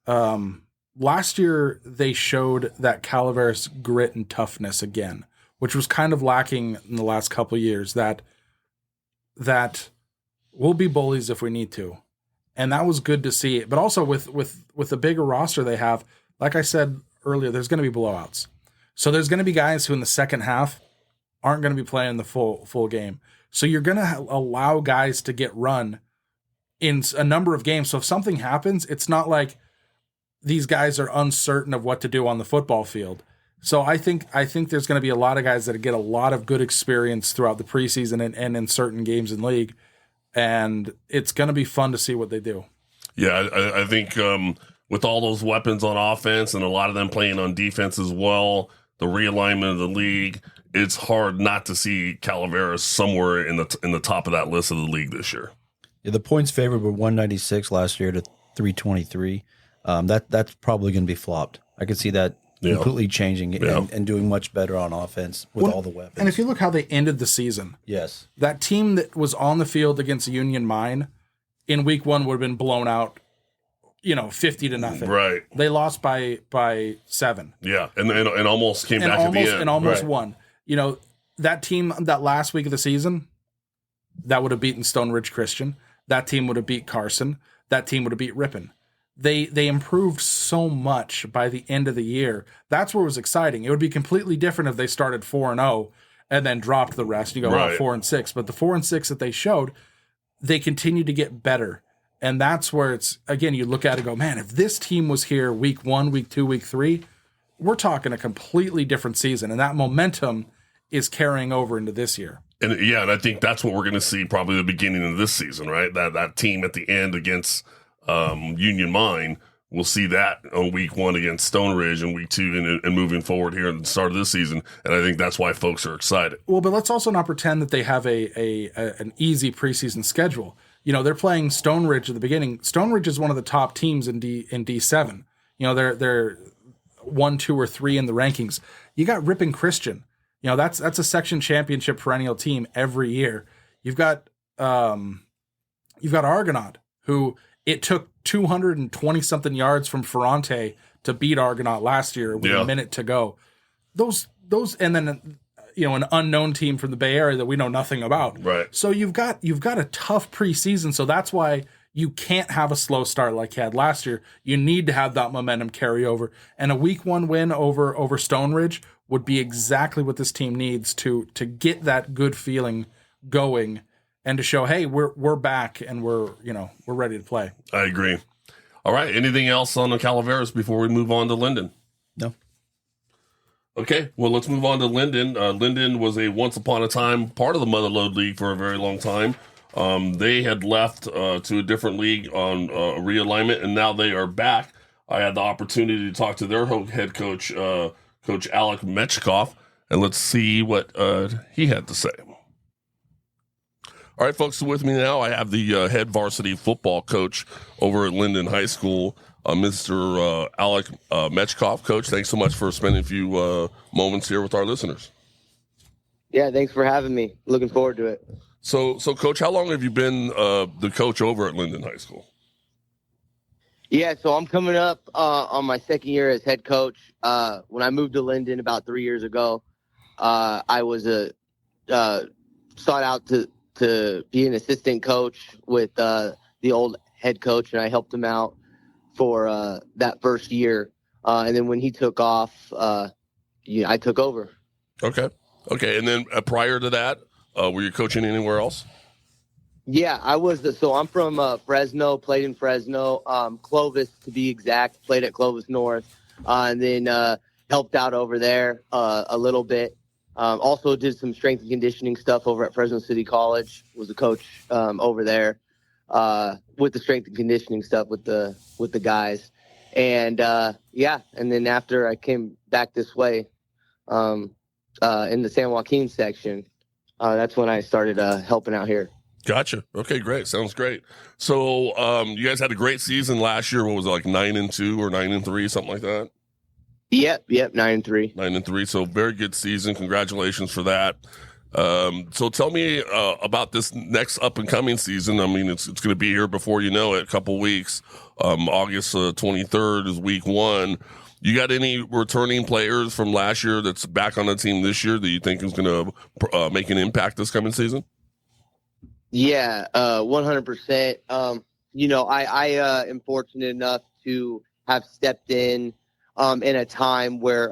last year they showed that Calaveras grit and toughness again, which was kind of lacking in the last couple of years, that we'll be bullies if we need to. And that was good to see. But also with the bigger roster they have, like I said earlier, there's going to be blowouts. So there's going to be guys who in the second half aren't going to be playing the full game. So you're going to allow guys to get run in a number of games. So if something happens, it's not like these guys are uncertain of what to do on the football field. So I think there's going to be a lot of guys that get a lot of good experience throughout the preseason and in certain games in league, and it's going to be fun to see what they do. Yeah, I think with all those weapons on offense and a lot of them playing on defense as well, the realignment of the league, it's hard not to see Calaveras somewhere in the top of that list of the league this year. Yeah, the points favored were 196 last year to 323. That's probably going to be flopped. I could see that completely changing and doing much better on offense with all the weapons. And if you look how they ended the season, yes, that team that was on the field against Union Mine in week 1 would have been blown out, 50-0. Right. They lost by 7. Yeah, and almost came back at the end. And almost won. That team that last week of the season, that would have beaten Stone Ridge Christian. That team would have beat Carson. That team would have beat Ripon. They improved so much by the end of the year. That's what was exciting. It would be completely different if they started 4-0 and then dropped the rest. You go, 4-6. But the 4-6 that they showed, they continued to get better. And that's where it's, again, you look at it and go, man, if this team was here week 1, week 2, week 3, we're talking a completely different season. And that momentum is carrying over into this year. And I think that's what we're going to see probably the beginning of this season, right? That team at the end against Union Mine, we'll see that on week 1 against Stone Ridge and week 2 and moving forward here at the start of this season. And I think that's why folks are excited. Well, but let's also not pretend that they have an easy preseason schedule. They're playing Stone Ridge at the beginning. Stone Ridge is one of the top teams in D7. They're 1, 2, or 3 in the rankings. You got Ripon Christian. That's a section championship perennial team every year. You've got Argonaut, who it took 220 something yards from Ferrante to beat Argonaut last year with a minute to go. Those, and then an unknown team from the Bay Area that we know nothing about. Right. So you've got a tough preseason. So that's why you can't have a slow start like you had last year. You need to have that momentum carry over. And a week 1 win over Stone Ridge would be exactly what this team needs to get that good feeling going and to show, hey, we're back and we're ready to play. I agree. All right. Anything else on the Calaveras before we move on to Linden? No. Okay. Well, let's move on to Linden. Linden was a once upon a time part of the Motherlode League for a very long time. They had left to a different league on realignment, and now they are back. I had the opportunity to talk to their head coach, Coach Alec Metchkoff, and let's see what he had to say. All right, folks, so with me now, I have the head varsity football coach over at Linden High School, Mr. Alec Metchkoff. Coach, thanks so much for spending a few moments here with our listeners. Yeah, thanks for having me. Looking forward to it. So, Coach, how long have you been the coach over at Linden High School? Yeah, so I'm coming up on my second year as head coach. When I moved to Linden about 3 years ago, I was sought out to be an assistant coach with the old head coach, and I helped him out for that first year. And then when he took off, I took over. Okay. And then prior to that, were you coaching anywhere else? Yeah, I was. So I'm from Fresno, played in Fresno, Clovis to be exact, played at Clovis North. and then helped out over there a little bit. Also did some strength and conditioning stuff over at Fresno City College. Was a coach over there with the strength and conditioning stuff with the guys. And and then after I came back this way in the San Joaquin section, that's when I started helping out here. Gotcha. Okay, great. Sounds great. So you guys had a great season last year. What was it, like 9-2 or 9-3, something like that? Yep, 9-3. 9-3. So very good season. Congratulations for that. So tell me about this next up and coming season. I mean, it's going to be here before you know it, a couple weeks. August 23rd is week 1. You got any returning players from last year that's back on the team this year that you think is going to make an impact this coming season? Yeah, 100%. I am fortunate enough to have stepped in a time where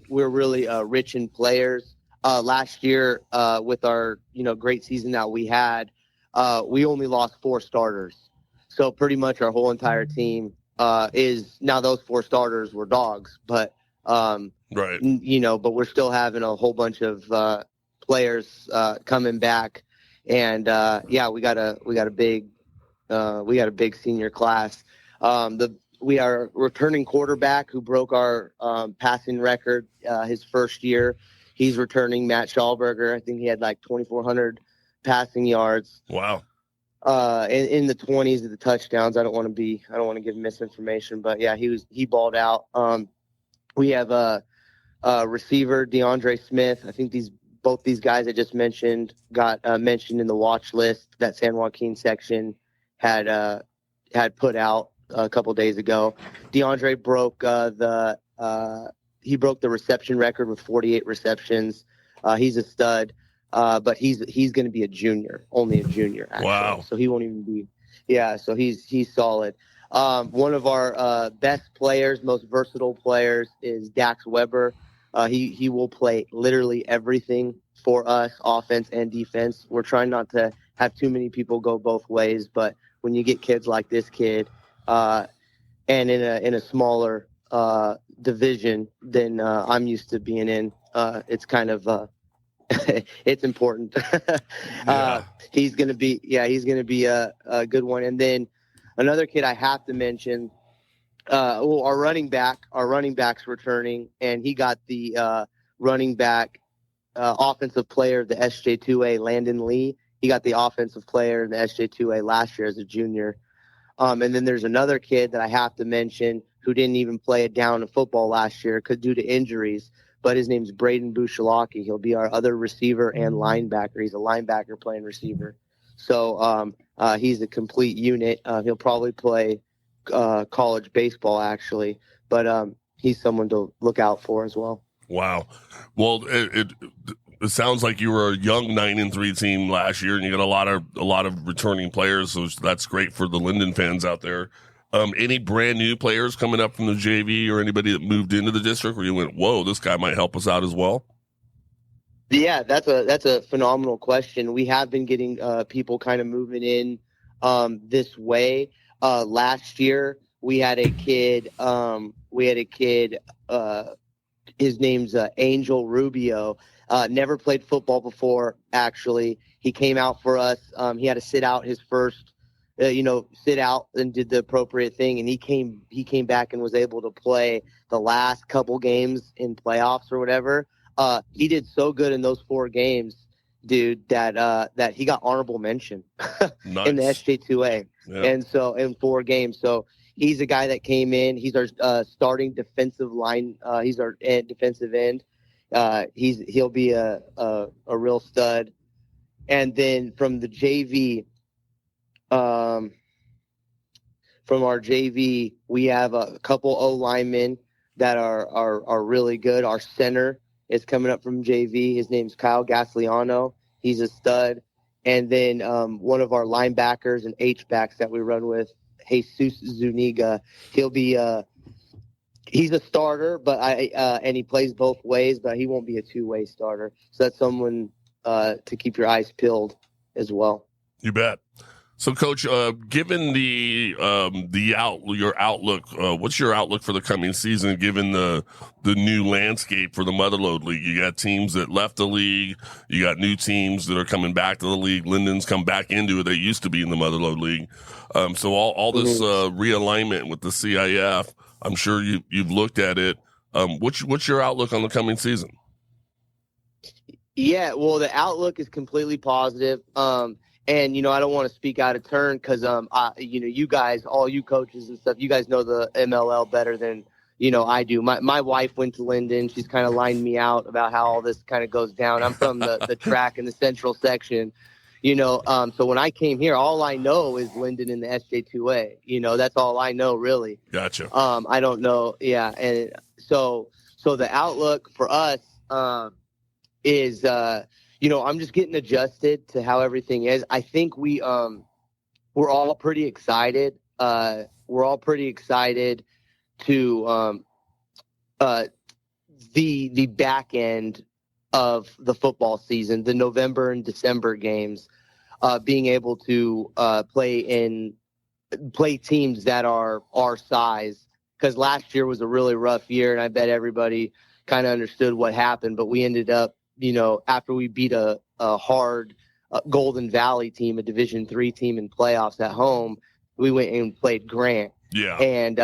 we're really rich in players. Last year, with our great season that we had, we only lost 4 starters. So pretty much our whole entire team is now, those 4 starters were dogs, but right. But we're still having a whole bunch of players coming back, and we got a big senior class. We are returning quarterback who broke our passing record his first year. He's returning, Matt Schallberger. I think he had like 2,400 passing yards. Wow. In the 20s of the touchdowns. I don't want to give misinformation, but yeah, he balled out. We have a receiver, DeAndre Smith. I think both these guys I just mentioned got mentioned in the watch list that San Joaquin section had put out a couple days ago. DeAndre broke the reception record with 48 receptions. He's a stud, but he's going to be a junior, only a junior. Actually. Wow! So he won't even be. Yeah, so he's solid. One of our best players, most versatile players, is Dax Weber. He will play literally everything for us, offense and defense. We're trying not to have too many people go both ways, but when you get kids like this kid, and in a smaller division than I'm used to being in, it's kind of it's important. He's gonna be a good one. And then another kid I have to mention, our running back's returning, and he got the running back offensive player of the SJ2A, Landon Lee. He got the offensive player in the SJ2A last year as a junior. And then there's another kid that I have to mention who didn't even play a down in football last year due to injuries, but his name's Braden Bushalaki. He'll be our other receiver and linebacker. He's a linebacker playing receiver. So he's a complete unit. He'll probably play college baseball, actually, but he's someone to look out for as well. Wow. Well, it sounds like you were a young 9-3 team last year, and you got a lot of returning players. So that's great for the Linden fans out there. Any brand new players coming up from the JV or anybody that moved into the district where you went, whoa, this guy might help us out as well? Yeah, that's a phenomenal question. We have been getting people kind of moving in this way. Last year we had a kid. His name's Angel Rubio. Never played football before. Actually, he came out for us. He had to sit out his first. Sit out and did the appropriate thing, and he came back and was able to play the last couple games in playoffs or whatever. He did so good in those 4 games, dude, that he got honorable mention Nice. in the SJ2A. Yeah. And so in 4 games. So he's a guy that came in. He's our starting defensive line. He's our defensive end. He'll be a real stud. And then from the JV, from our JV, we have a couple O linemen that are really good. Our center is coming up from JV. His name's Kyle Gasliano. He's a stud. And then one of our linebackers and H-backs that we run with, Jesus Zuniga. He's a starter, but and he plays both ways, but he won't be a 2-way starter. So that's someone to keep your eyes peeled as well. You bet. So, Coach, given your outlook, what's your outlook for the coming season? Given the new landscape for the Motherlode League, you got teams that left the league, you got new teams that are coming back to the league. Linden's come back into it; they used to be in the Motherlode League. So all this realignment with the CIF, I'm sure you've looked at it. What's your outlook on the coming season? Yeah, well, the outlook is completely positive. And, I don't want to speak out of turn because, you guys, all you coaches and stuff, you guys know the MLL better than, I do. My wife went to Linden. She's kind of lined me out about how all this kind of goes down. I'm from the track in the central section, so when I came here, all I know is Linden in the SJ2A. That's all I know, really. Gotcha. I don't know. Yeah. And so the outlook for us is I'm just getting adjusted to how everything is. I think we're all pretty excited. We're all pretty excited to the back end of the football season, the November and December games, being able to play teams that are our size. Because last year was a really rough year, and I bet everybody kind of understood what happened. But we ended up, after we beat a hard Golden Valley team, a Division III team in playoffs at home, we went and played Grant. Yeah. And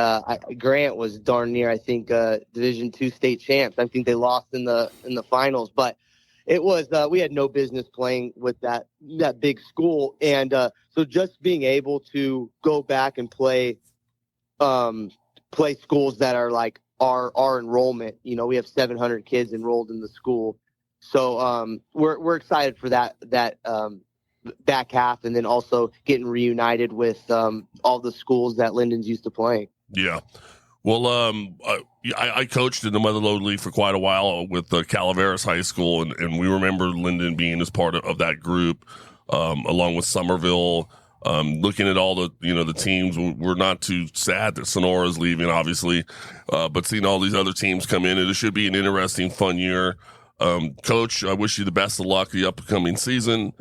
Grant was darn near, I think, Division II state champs. I think they lost in the finals, but it was we had no business playing with that big school. And so just being able to go back and play schools that are like our enrollment. We have 700 kids enrolled in the school. So we're excited for that back half, and then also getting reunited with all the schools that Linden's used to playing. Yeah. Well, I coached in the Motherlode League for quite a while with Calaveras High School, and we remember Linden being as part of that group, along with Somerville. Looking at all the teams, we're not too sad that Sonora is leaving, obviously, but seeing all these other teams come in, it should be an interesting, fun year. Coach, I wish you the best of luck the upcoming season.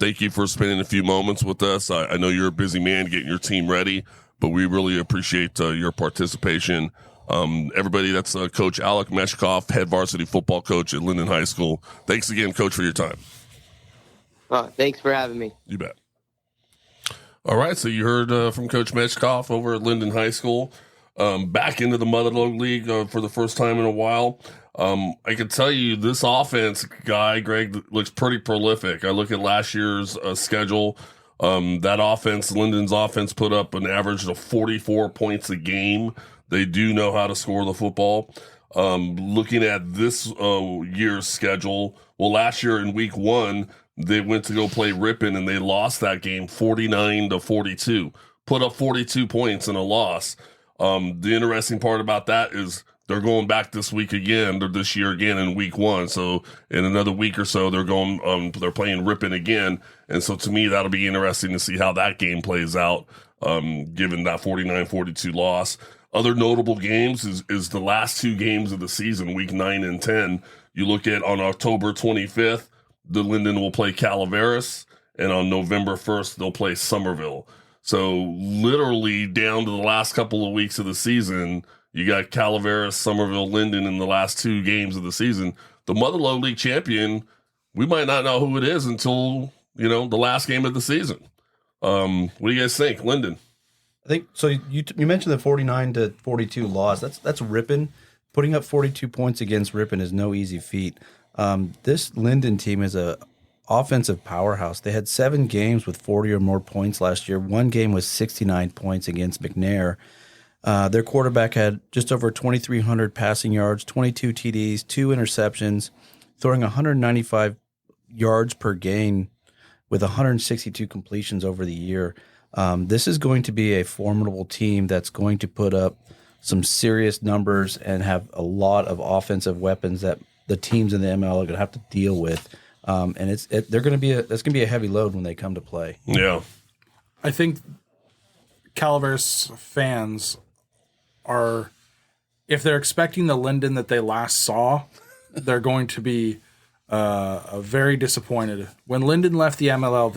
Thank you for spending a few moments with us. I know you're a busy man getting your team ready, but we really appreciate your participation. Everybody, that's Coach Alec Meshkoff, head varsity football coach at Linden High School. Thanks again, Coach, for your time. Thanks for having me. You bet. All right, so you heard from Coach Meshkoff over at Linden High School. Back into the Motherlode League for the first time in a while. I can tell you this offense, Greg, looks pretty prolific. I look at last year's schedule. That offense, Linden's offense, put up an average of 44 points a game. They do know how to score the football. Looking at this year's schedule, well, last year in week 1, they went to go play Ripon, and they lost that game 49-42. Put up 42 points in a loss. The interesting part about that is they're going back this week again, or this year again in week 1. So in another week or so, they're playing Ripon again. And so to me, that'll be interesting to see how that game plays out, given that 49-42 loss. Other notable games is the last 2 games of the season, week 9 and 10. You look at on October 25th, the Linden will play Calaveras, and on November 1st, they'll play Somerville. So literally down to the last couple of weeks of the season, you got Calaveras, Somerville, Linden in the last 2 games of the season. The Motherlode League champion, we might not know who it is until, the last game of the season. What do you guys think, Linden? I think so. You mentioned the 49-42 loss. That's Ripon. Putting up 42 points against Ripon is no easy feat. This Linden team is a offensive powerhouse. They had 7 games with 40 or more points last year. 1 game was 69 points against McNair. Their quarterback had just over 2,300 passing yards, 22 TDs, 2 interceptions, throwing 195 yards per game with 162 completions over the year. This is going to be a formidable team that's going to put up some serious numbers and have a lot of offensive weapons that the teams in the ML are going to have to deal with. And that's going to be a heavy load when they come to play. Yeah. I think Calaveras fans are, if they're expecting the Linden that they last saw, they're going to be very disappointed. When Linden left the MLL,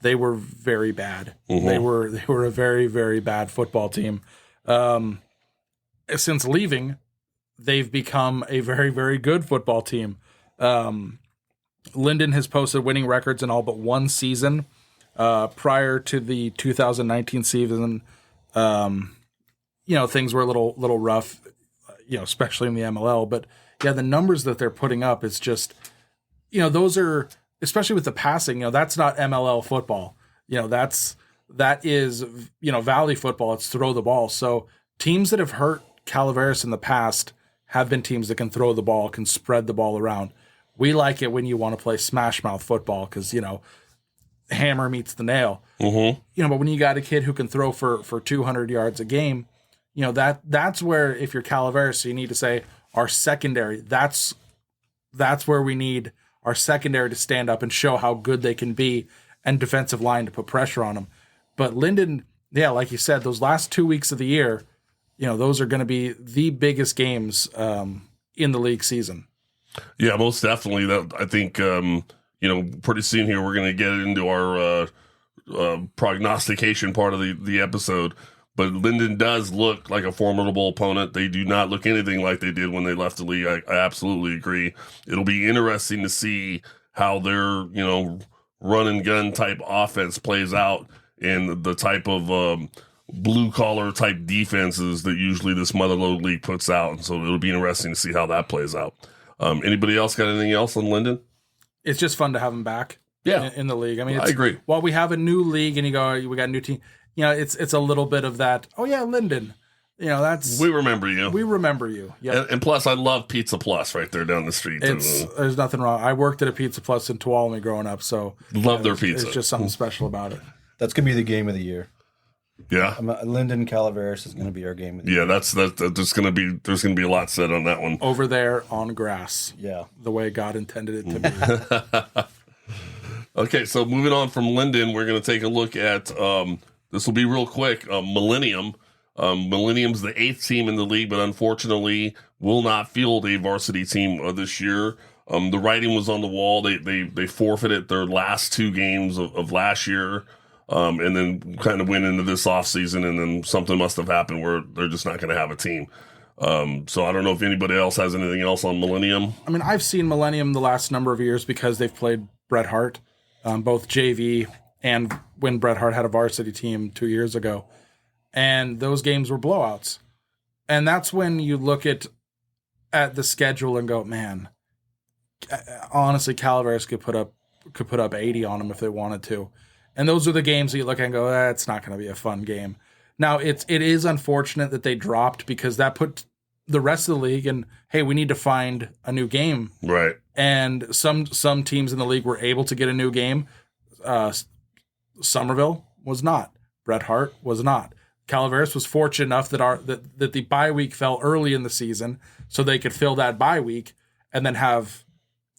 they were very bad. Mm-hmm. They were a very, very bad football team. Since leaving, they've become a very, very good football team. Linden has posted winning records in all but one season. Prior to the 2019 season, things were a little rough, especially in the MLL. But yeah, the numbers that they're putting up is just, those are, especially with the passing, that's not MLL football. That is Valley football. It's throw the ball. So teams that have hurt Calaveras in the past have been teams that can throw the ball, can spread the ball around. We like it when you want to play smash mouth football because, hammer meets the nail. Mm-hmm. But when you got a kid who can throw for 200 yards a game, that's where, if you're Calaveras, you need to say our secondary, that's where we need our secondary to stand up and show how good they can be, and defensive line to put pressure on them. But Linden, yeah, like you said, those last 2 weeks of the year, those are going to be the biggest games in the league season. Yeah, most definitely. That I think, pretty soon here we're going to get into our prognostication part of the episode. But Linden does look like a formidable opponent. They do not look anything like they did when they left the league. I absolutely agree. It'll be interesting to see how their, run and gun type offense plays out and the type of blue collar type defenses that usually this Motherlode League puts out. And so it'll be interesting to see how that plays out. Anybody else got anything else on Linden? It's just fun to have him back. Yeah, in the league. I mean, I agree. While we have a new league and you go, we got a new team. It's a little bit of that. Oh yeah, Linden. That's we remember you. We remember you. Yeah. And plus, I love Pizza Plus right there down the street. There's nothing wrong. I worked at a Pizza Plus in Tuolumne growing up, so love their pizza. It's just something special about it. That's gonna be the game of the year. Yeah, Linden Calaveras is gonna be our game of the year. Yeah, there's gonna be a lot said on that one. Over there on grass. Yeah, the way God intended it to be. Okay, so moving on from Linden, we're gonna take a look at. This will be real quick. Millennium. Millennium's the 8th team in the league, but unfortunately will not field a varsity team this year. The writing was on the wall. They forfeited their last 2 games of last year, and then kind of went into this offseason, and then something must have happened where they're just not going to have a team. So I don't know if anybody else has anything else on Millennium. I mean, I've seen Millennium the last number of years because they've played Bret Hart, both JV and when Bret Hart had a varsity team 2 years ago. And those games were blowouts. And that's when you look at the schedule and go, man, honestly, Calaveras could put up 80 on them if they wanted to. And those are the games that you look at and go, it's not going to be a fun game. Now, it is unfortunate that they dropped because that put the rest of the league in, hey, we need to find a new game. Right. And some teams in the league were able to get a new game. Somerville was not. Bret Hart was not. Calaveras was fortunate enough that the bye week fell early in the season, so they could fill that bye week and then have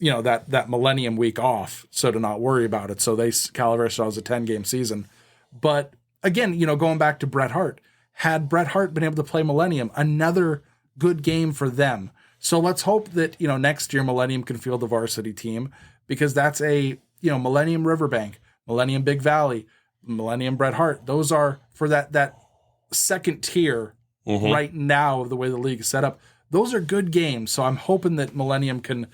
that Millennium week off, so to not worry about it. So Calaveras was a 10-game season. But again, going back to Bret Hart, had Bret Hart been able to play Millennium, another good game for them. So let's hope that next year Millennium can field the varsity team, because that's a Millennium Riverbank, Millennium Big Valley, Millennium Bret Hart. Those are for that second tier right now of the way the league is set up. Those are good games. So I'm hoping that Millennium can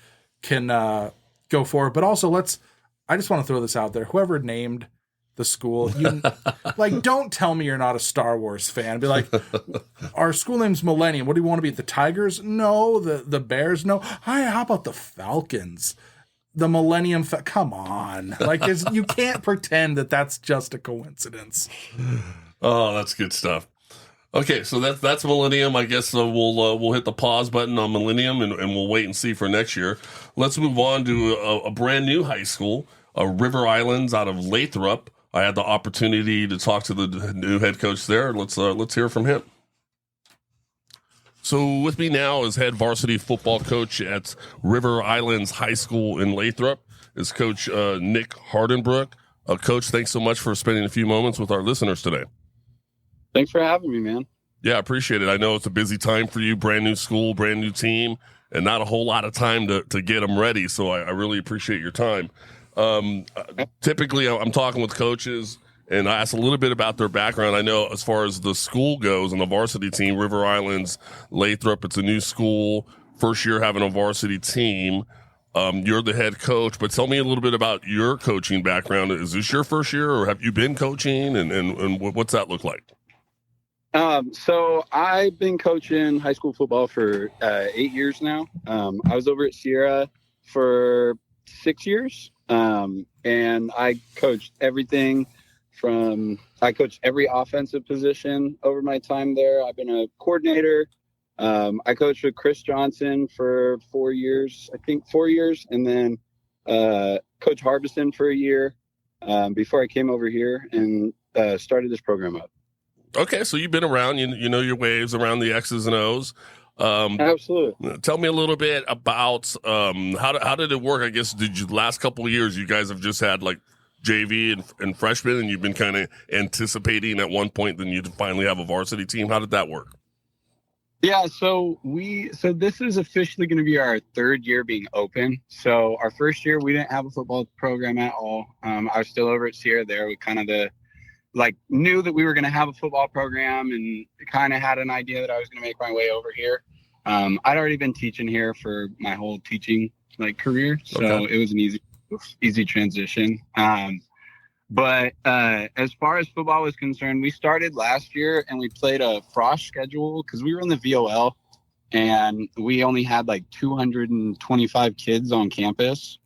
go forward. But also I just want to throw this out there. Whoever named the school, don't tell me you're not a Star Wars fan. Be like, our school name's Millennium. What do you want to be? The Tigers? No. The Bears? No. Hi, how about the Falcons? The Millennium, come on. You can't pretend that that's just a coincidence. Oh, that's good stuff. Okay, so that's Millennium. I guess we'll hit the pause button on Millennium and we'll wait and see for next year. Let's move on to a brand new high school, River Islands out of Lathrop. I had the opportunity to talk to the new head coach there. Let's hear from him. So with me now is head varsity football coach at River Islands High School in Lathrop is Coach Nick Hardenbrook. Coach, thanks so much for spending a few moments with our listeners today. Thanks for having me, man. Yeah, I appreciate it. I know it's a busy time for you, brand new school, brand new team, and not a whole lot of time to get them ready. So I really appreciate your time. Typically, I'm talking with coaches, and I ask a little bit about their background. I know as far as the school goes on the varsity team, River Islands, Lathrop, it's a new school, first year having a varsity team. You're the head coach, but tell me a little bit about your coaching background. Is this your first year, or have you been coaching, and what's that look like? So I've been coaching high school football for 8 years now. I was over at Sierra for 6 years, and I coached everything I coached every offensive position over my time there. I've been a coordinator. I coached with Chris Johnson for 4 years, and then Coach Harbison for a year before I came over here and started this program up. Okay, so you've been around, you know your waves around the X's and O's. Absolutely. Tell me a little bit about how did it work? I guess last couple of years you guys have just had like JV and freshmen, and you've been kind of anticipating at one point then you'd finally have a varsity team. How did that work? Yeah, so this is officially going to be our third year being open. So our first year we didn't have a football program at all. I was still over at Sierra there. We kind of knew that we were going to have a football program, and kind of had an idea that I was going to make my way over here. I'd already been teaching here for my whole teaching career, so okay. It was an easy transition. But as far as football was concerned, we started last year and we played a frosh schedule because we were in the VOL, and we only had 225 kids on campus.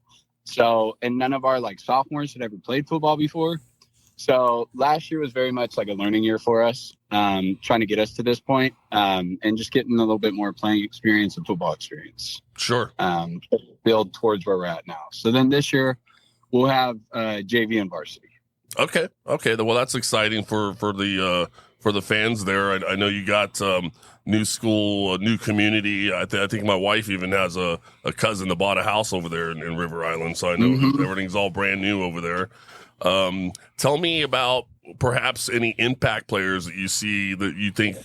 So, and none of our sophomores had ever played football before. So last year was very much like a learning year for us, trying to get us to this point, and just getting a little bit more playing experience and football experience. Sure. Build towards where we're at now. So then this year we'll have JV and varsity. Okay. Well, that's exciting for the fans there. I know you got new school, a new community. I think my wife even has a cousin that bought a house over there in River Island, so I know everything's all brand new over there. Tell me about perhaps any impact players that you see that you think,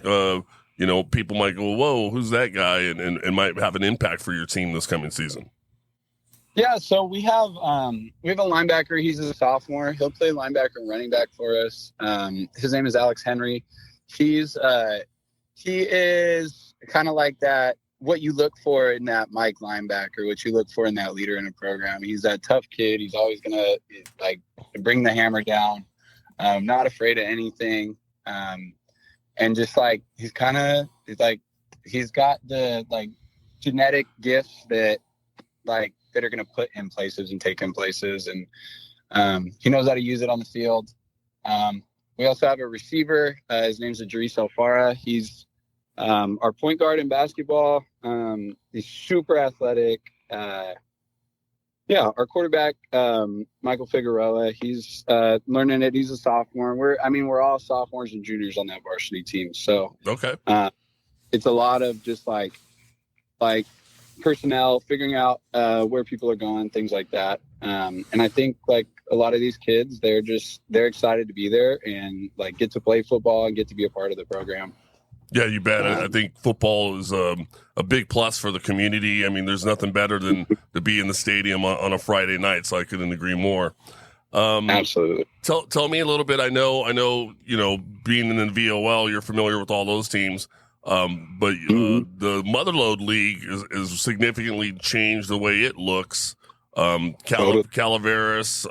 people might go, whoa, who's that guy? And might have an impact for your team this coming season. Yeah. So we have a linebacker. He's a sophomore. He'll play linebacker and running back for us. His name is Alex Henry. He is kind of like that, what you look for in that Mike linebacker, what you look for in that leader in a program. He's that tough kid. He's always going to bring the hammer down, not afraid of anything. And just he's got the genetic gifts that are going to put him places and take him places. And he knows how to use it on the field. We also have a receiver. His name's Idris Alfara. He's our point guard in basketball. He's super athletic. Our quarterback, Michael Figueroa, he's learning it. He's a sophomore. We're all sophomores and juniors on that varsity team. So okay, it's a lot of just personnel, figuring out where people are going, things like that. And I think a lot of these kids, they're excited to be there and get to play football and get to be a part of the program. Yeah, you bet. I think football is a big plus for the community. I mean, there's nothing better than to be in the stadium on a Friday night, so I couldn't agree more. Absolutely. Tell me a little bit. I know, being in the VOL, you're familiar with all those teams, but the Motherlode League is significantly changed the way it looks. Calaveras,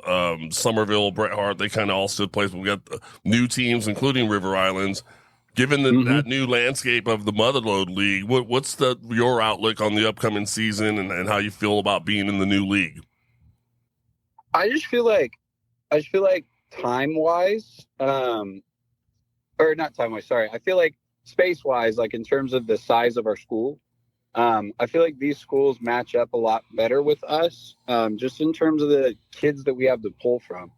Somerville, Bret Hart, they kind of all stood place. We got new teams, including River Islands. Given that new landscape of the Motherlode League, what's your outlook on the upcoming season and how you feel about being in the new league? I just feel like time-wise, or not time-wise, sorry. I feel like space-wise, in terms of the size of our school, I feel like these schools match up a lot better with us, just in terms of the kids that we have to pull from.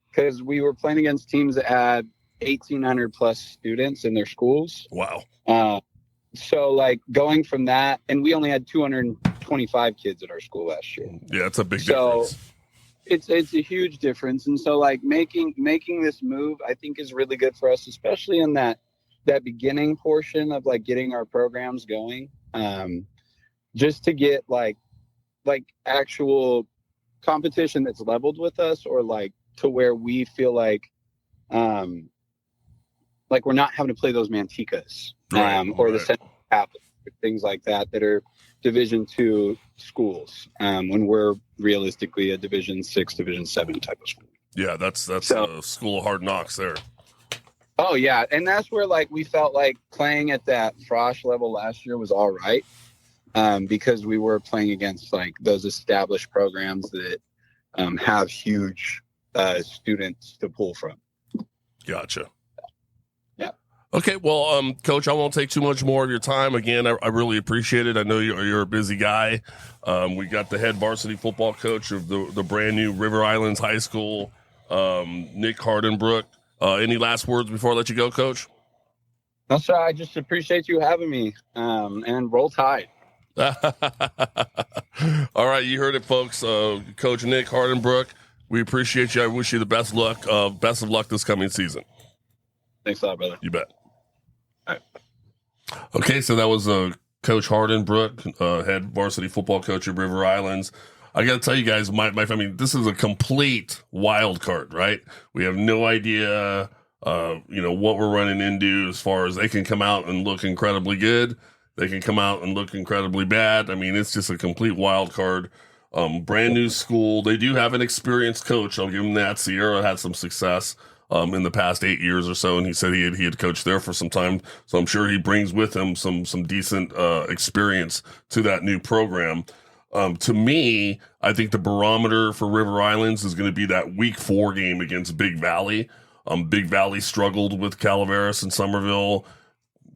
Because we were playing against teams that had 1,800 plus students in their schools. Wow. So going from that, and we only had 225 kids at our school last year. Yeah, it's a big difference. It's a huge difference. And so making this move, I think, is really good for us, especially in that beginning portion of getting our programs going. Just to get actual competition that's leveled with us, or like to where we feel like we're not having to play those Manticas, or the Central Catholic, things like that are Division II schools, when we're realistically a Division VI, Division VII type of school. Yeah, that's a school of hard knocks there. Oh yeah, and that's where like we felt like playing at that Frosh level last year was all right, because we were playing against like those established programs that have huge students to pull from. Gotcha. Yeah. Okay, well, Coach, I won't take too much more of your time. Again, I really appreciate it. I know you're a busy guy. We got the head varsity football coach of the brand new River Islands High School, Nick Hardenbrook. Any last words before I let you go, Coach? No, sir. I just appreciate you having me, and roll tide. All right, you heard it, folks. Coach Nick Hardenbrook, we appreciate you. I wish you the best luck. Best of luck this coming season. Thanks a lot, brother. You bet. All right. Okay, so that was Coach Hardenbrook, head varsity football coach of River Islands. I got to tell you guys, this is a complete wild card, right? We have no idea, what we're running into as far as they can come out and look incredibly good. They can come out and look incredibly bad. I mean, it's just a complete wild card. Brand new school. They do have an experienced coach. I'll give them that. Sierra had some success in the past 8 years or so, and he said he had coached there for some time. So I'm sure he brings with him some decent experience to that new program. To me, I think the barometer for River Islands is going to be that week 4 game against Big Valley. Big Valley struggled with Calaveras and Somerville.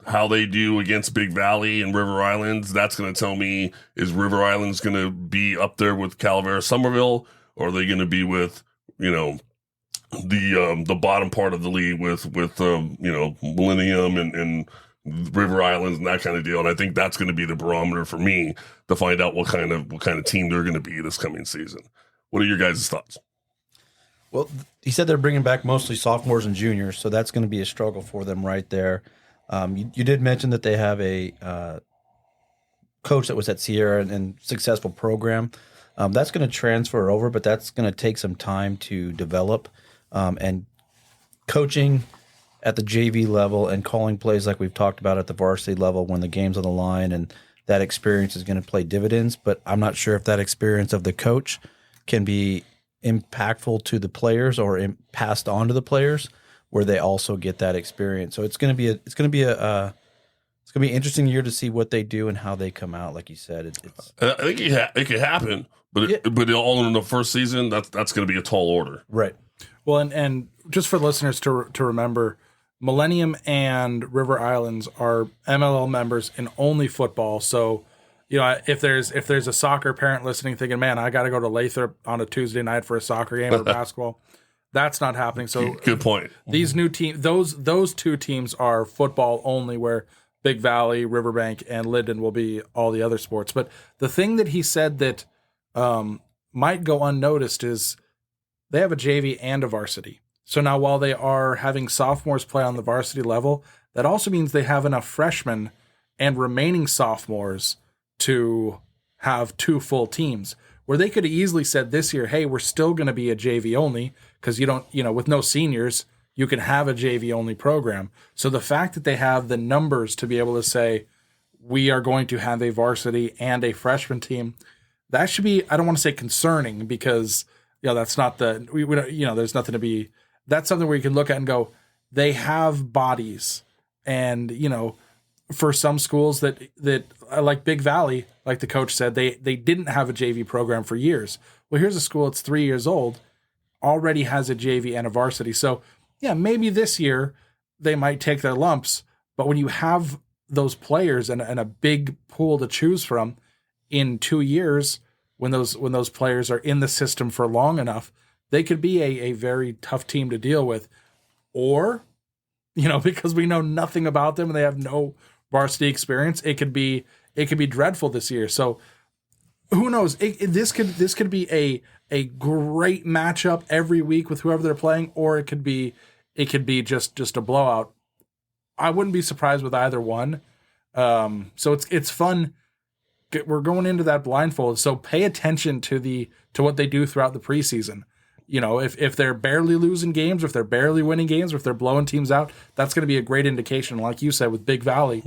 How they do against Big Valley and River Islands, that's going to tell me, is River Islands going to be up there with Calaveras, Somerville, or are they going to be with, the bottom part of the league with Millennium and River Islands and that kind of deal? And I think that's going to be the barometer for me to find out what kind of team they're going to be this coming season. What are your guys' thoughts? Well, he said they're bringing back mostly sophomores and juniors, so that's going to be a struggle for them right there. You did mention that they have a coach that was at Sierra and successful program. That's going to transfer over, but that's going to take some time to develop. And coaching at the JV level and calling plays like we've talked about at the varsity level when the game's on the line, and that experience is going to play dividends. But I'm not sure if that experience of the coach can be impactful to the players or passed on to the players, where they also get that experience. So it's going to be an interesting year to see what they do and how they come out. Like you said, I think it could happen, but all in the first season, that's going to be a tall order, right? Well, and just for listeners to remember, Millennium and River Islands are MLL members in only football. So, if there's a soccer parent listening thinking, man, I got to go to Lathrop on a Tuesday night for a soccer game or basketball, that's not happening. So good point. These new teams, those two teams are football only, where Big Valley, Riverbank, and Linden will be all the other sports. But the thing that he said that might go unnoticed is they have a JV and a varsity. So now while they are having sophomores play on the varsity level, that also means they have enough freshmen and remaining sophomores to have 2 full teams, where they could have easily said this year, hey, we're still going to be a JV only, because you don't, with no seniors, you can have a JV only program. So the fact that they have the numbers to be able to say, we are going to have a varsity and a freshman team, that should be, I don't want to say concerning, because that's not we don't, there's nothing to be, that's something where you can look at and go, they have bodies. And, for some schools that like Big Valley, like the coach said, they didn't have a JV program for years. Well, here's a school that's 3 years old, already has a JV and a varsity. So yeah, maybe this year they might take their lumps, but when you have those players and a big pool to choose from in 2 years, when those players are in the system for long enough, they could be a very tough team to deal with. Or, because we know nothing about them and they have no varsity experience, it could be dreadful this year. So who knows? This could be a great matchup every week with whoever they're playing, or it could be just a blowout. I wouldn't be surprised with either one. So it's fun. we're going into that blindfold. So pay attention to what they do throughout the preseason. If they're barely losing games, or if they're barely winning games, or if they're blowing teams out, that's going to be a great indication. Like you said with Big Valley,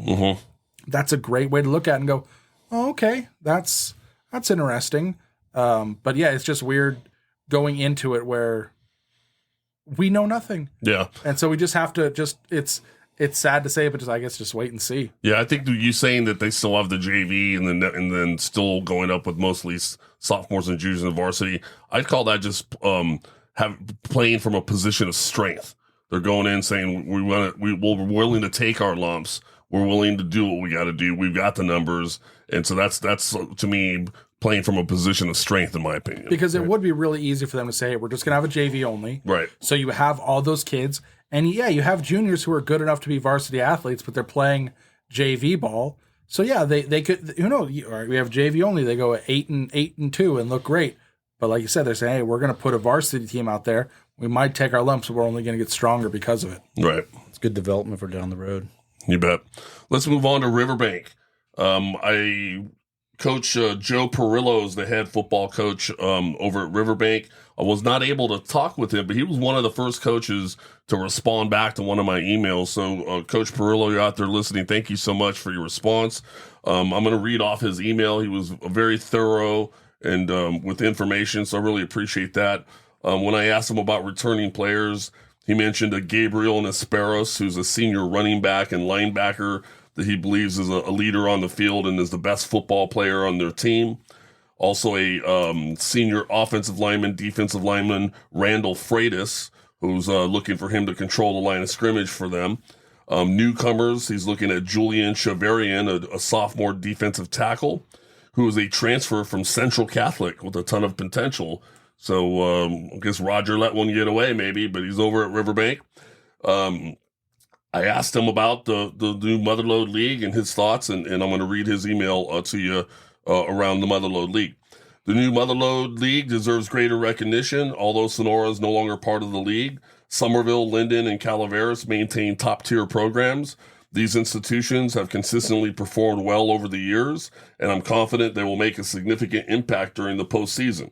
that's a great way to look at it and go, oh, okay, that's interesting. But yeah, it's just weird going into it where we know nothing. Yeah. And so we just have to it's sad to say, but I guess just wait and see. Yeah, I think you saying that they still have the JV and then still going up with mostly sophomores and juniors in the varsity, I'd call that just playing from a position of strength. They're going in saying we're willing to take our lumps. We're willing to do what we got to do. We've got the numbers, and so that's to me playing from a position of strength, in my opinion. Because it would be really easy for them to say, hey, we're just going to have a JV only. Right. So you have all those kids. And yeah, you have juniors who are good enough to be varsity athletes, but they're playing JV ball. So yeah, they could, we have JV only. They go 8-2 and look great. But like you said, they're saying, hey, we're going to put a varsity team out there. We might take our lumps, but we're only going to get stronger because of it. Right. It's good development for down the road. You bet. Let's move on to Riverbank. Coach Joe Perillo is the head football coach over at Riverbank. I was not able to talk with him, but he was one of the first coaches to respond back to one of my emails. So, Coach Perillo, you're out there listening. Thank you so much for your response. I'm going to read off his email. He was very thorough and with information, so I really appreciate that. When I asked him about returning players, he mentioned a Gabriel Nesperos, who's a senior running back and linebacker that he believes is a leader on the field and is the best football player on their team. Also a senior offensive lineman, defensive lineman, Randall Freitas, who's looking for him to control the line of scrimmage for them. Newcomers, he's looking at Julian Chavarian, a sophomore defensive tackle, who is a transfer from Central Catholic with a ton of potential. So I guess Roger let one get away maybe, but he's over at Riverbank. I asked him about the new Motherlode League and his thoughts, and I'm going to read his email to you around the Motherlode League. The new Motherlode League deserves greater recognition. Although Sonora is no longer part of the league, Somerville, Linden, and Calaveras maintain top-tier programs. These institutions have consistently performed well over the years, and I'm confident they will make a significant impact during the postseason.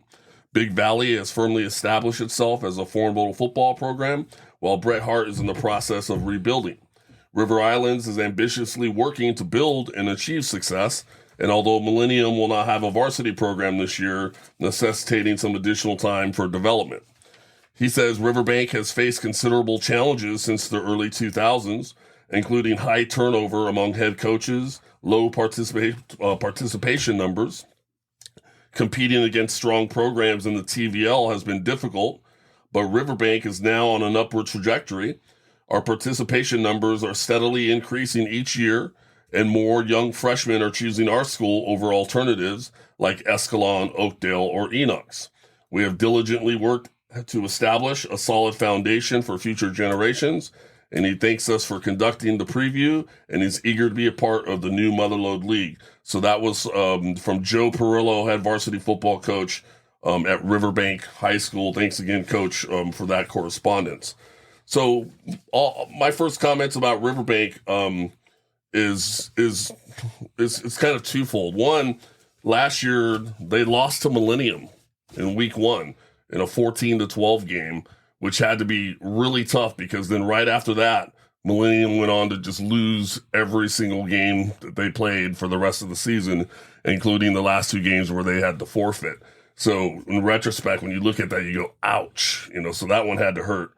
Big Valley has firmly established itself as a formidable football program, while Bret Hart is in the process of rebuilding. River Islands is ambitiously working to build and achieve success, and although Millennium will not have a varsity program this year, necessitating some additional time for development. He says Riverbank has faced considerable challenges since the early 2000s, including high turnover among head coaches, low participation numbers. Competing against strong programs in the TVL has been difficult, but Riverbank is now on an upward trajectory. Our participation numbers are steadily increasing each year, and more young freshmen are choosing our school over alternatives like Escalon, Oakdale, or Enox. We have diligently worked to establish a solid foundation for future generations, and he thanks us for conducting the preview, and he's eager to be a part of the new Motherlode League. So that was from Joe Perillo, head varsity football coach at Riverbank High School. Thanks again, Coach, for that correspondence. So my first comments about Riverbank is kind of twofold. One, last year they lost to Millennium in week 1 in a 14-12 game, which had to be really tough because then right after that, Millennium went on to just lose every single game that they played for the rest of the season, including the last 2 games where they had to forfeit. So in retrospect, when you look at that, you go, ouch, so that one had to hurt.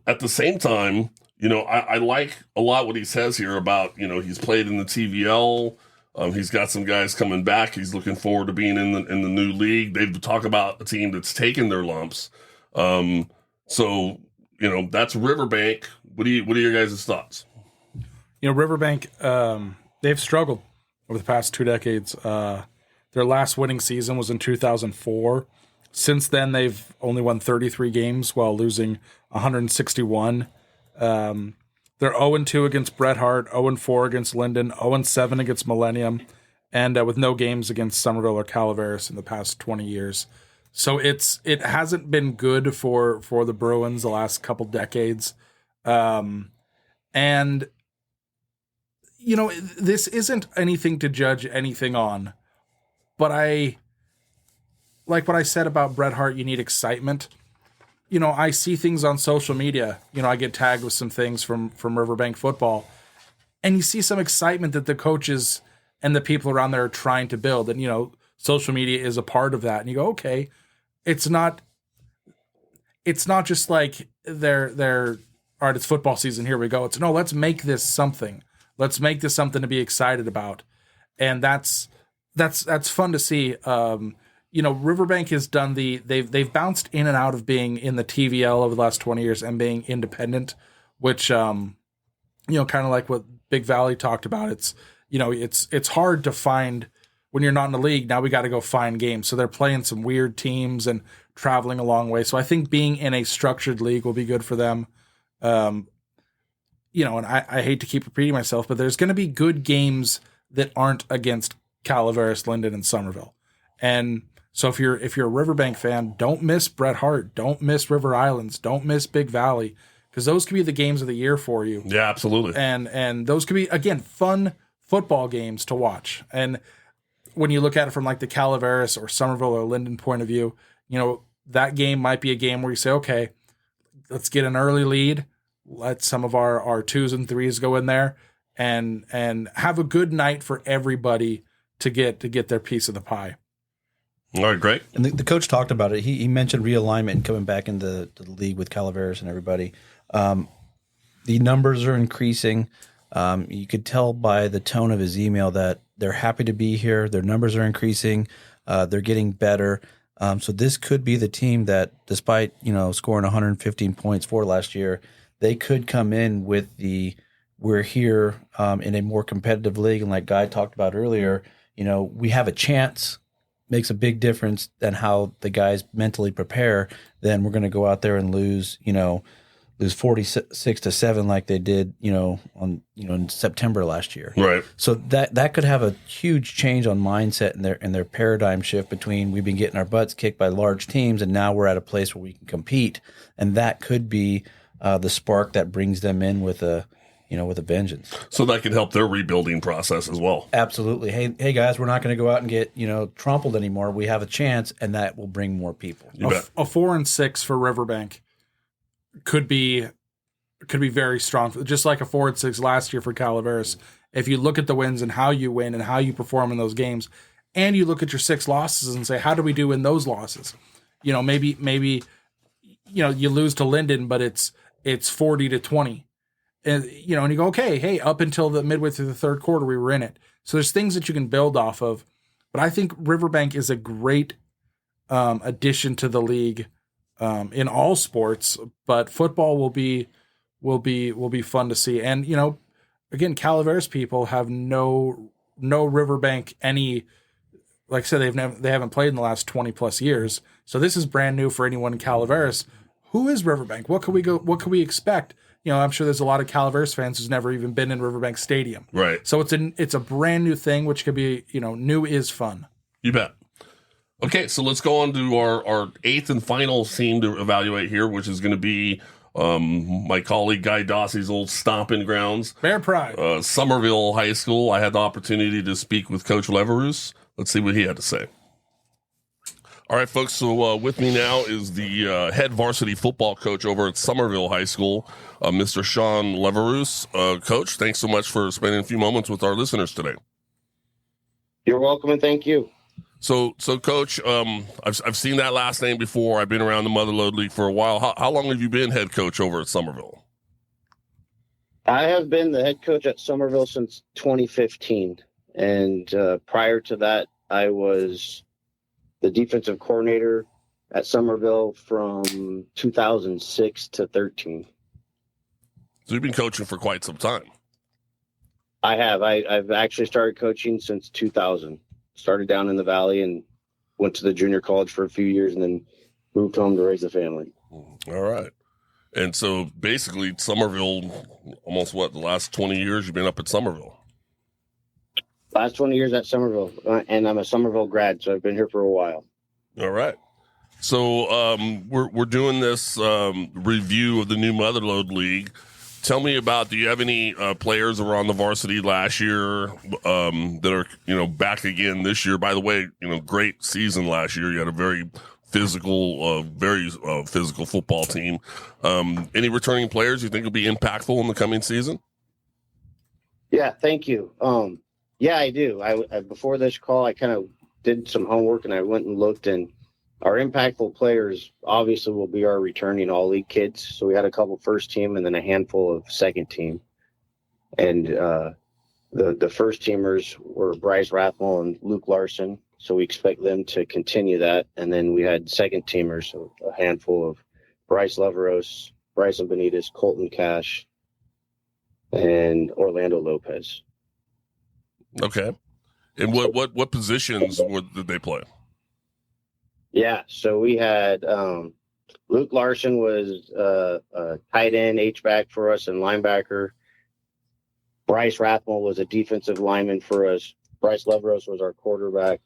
At the same time, I like a lot what he says here about, he's played in the TVL. He's got some guys coming back. He's looking forward to being in the new league. They talk about a team that's taken their lumps. So, that's Riverbank. What are your guys' thoughts? Riverbank, they've struggled over the past 2 decades. Their last winning season was in 2004. Since then, they've only won 33 games while losing 161. They're 0-2 against Bret Hart, 0-4 against Linden, 0-7 against Millennium, and with no games against Somerville or Calaveras in the past 20 years. So it hasn't been good for the Bruins the last couple decades. And this isn't anything to judge anything on, but I like what I said about Bret Hart. You need excitement. I see things on social media. I get tagged with some things from Riverbank football, and you see some excitement that the coaches and the people around there are trying to build. And, social media is a part of that. And you go, okay, it's not just like they're all right, it's football season, here we go. It's no, let's make this something. Let's make this something to be excited about. And that's fun to see. Riverbank has done they've bounced in and out of being in the TVL over the last 20 years and being independent, which, kind of like what Big Valley talked about. It's hard to find when you're not in the league. Now we got to go find games. So they're playing some weird teams and traveling a long way. So I think being in a structured league will be good for them. And I hate to keep repeating myself, but there's going to be good games that aren't against Calaveras, Linden, and Somerville. And so if you're a Riverbank fan, don't miss Bret Hart, don't miss River Islands, don't miss Big Valley, because those could be the games of the year for you. Yeah, absolutely. And those could be, again, fun football games to watch. And when you look at it from like the Calaveras or Somerville or Linden point of view, that game might be a game where you say, okay, let's get an early lead. Let some of our 2s and 3s go in there and have a good night for everybody to get their piece of the pie. All right, great. And the coach talked about it. He mentioned realignment and coming back into the league with Calaveras and everybody. The numbers are increasing. You could tell by the tone of his email that they're happy to be here. Their numbers are increasing. They're getting better. So this could be the team that, despite scoring 115 points for last year, they could come in with we're here in a more competitive league. And like Guy talked about earlier, we have a chance. Makes a big difference than how the guys mentally prepare. Then we're going to go out there and lose 46-7 like they did, in September last year. Right. So that could have a huge change on mindset and their paradigm shift between we've been getting our butts kicked by large teams and now we're at a place where we can compete, and that could be the spark that brings them in with a vengeance. So that can help their rebuilding process as well. Absolutely. Hey guys, we're not going to go out and get, trampled anymore. We have a chance, and that will bring more people. You bet. A 4-6 for Riverbank could be very strong, just like a 4-6 last year for Calaveras. If you look at the wins and how you win and how you perform in those games, and you look at your 6 losses and say, how do we do in those losses? Maybe you lose to Linden, but it's 40-20. And and you go, okay, hey, up until the midway through the third quarter, we were in it. So there's things that you can build off of. But I think Riverbank is a great addition to the league in all sports. But football will be fun to see. And again, Calaveras people have no Riverbank any. Like I said, they haven't played in the last 20 plus years. So this is brand new for anyone in Calaveras. Who is Riverbank? What can we expect? I'm sure there's a lot of Calaveras fans who's never even been in Riverbank Stadium. Right. So it's a brand new thing, which could be, new is fun. You bet. Okay, so let's go on to our 8th and final team to evaluate here, which is going to be my colleague Guy Dossi's old stomping grounds. Bear Pride. Somerville High School. I had the opportunity to speak with Coach Leverous. Let's see what he had to say. All right, folks, so with me now is the head varsity football coach over at Somerville High School, Mr. Sean Leverous. Coach, thanks so much for spending a few moments with our listeners today. You're welcome, and thank you. So Coach, I've seen that last name before. I've been around the Motherlode League for a while. How long have you been head coach over at Somerville? I have been the head coach at Somerville since 2015, and prior to that, I was the defensive coordinator at Somerville from 2006 to 13. So you've been coaching for quite some time. I have. I've actually started coaching since 2000. Started down in the Valley and went to the junior college for a few years and then moved home to raise a family. All right. And so basically Somerville, almost the last 20 years you've been up at Somerville? Last 20 years at Somerville, and I'm a Somerville grad, so I've been here for a while. All right. So we're doing this review of the new Motherlode League. Tell me about, do you have any players that were on the varsity last year that are, back again this year? By the way, great season last year. You had a very physical football team. Any returning players you think will be impactful in the coming season? Yeah, thank you. Yeah, I do. I before this call, I kind of did some homework and I went and looked, and our impactful players obviously will be our returning all league kids. So we had a couple first team and then a handful of second team. And the first teamers were Bryce Rathmel and Luke Larson. So we expect them to continue that. And then we had second teamers, so a handful of Bryce Leveros, Bryson Benitez, Colton Cash, and Orlando Lopez. Okay. And what positions did they play? Yeah, so we had Luke Larson was a tight end, H-back for us, and linebacker. Bryce Rathmel was a defensive lineman for us. Bryce Leveros was our quarterback.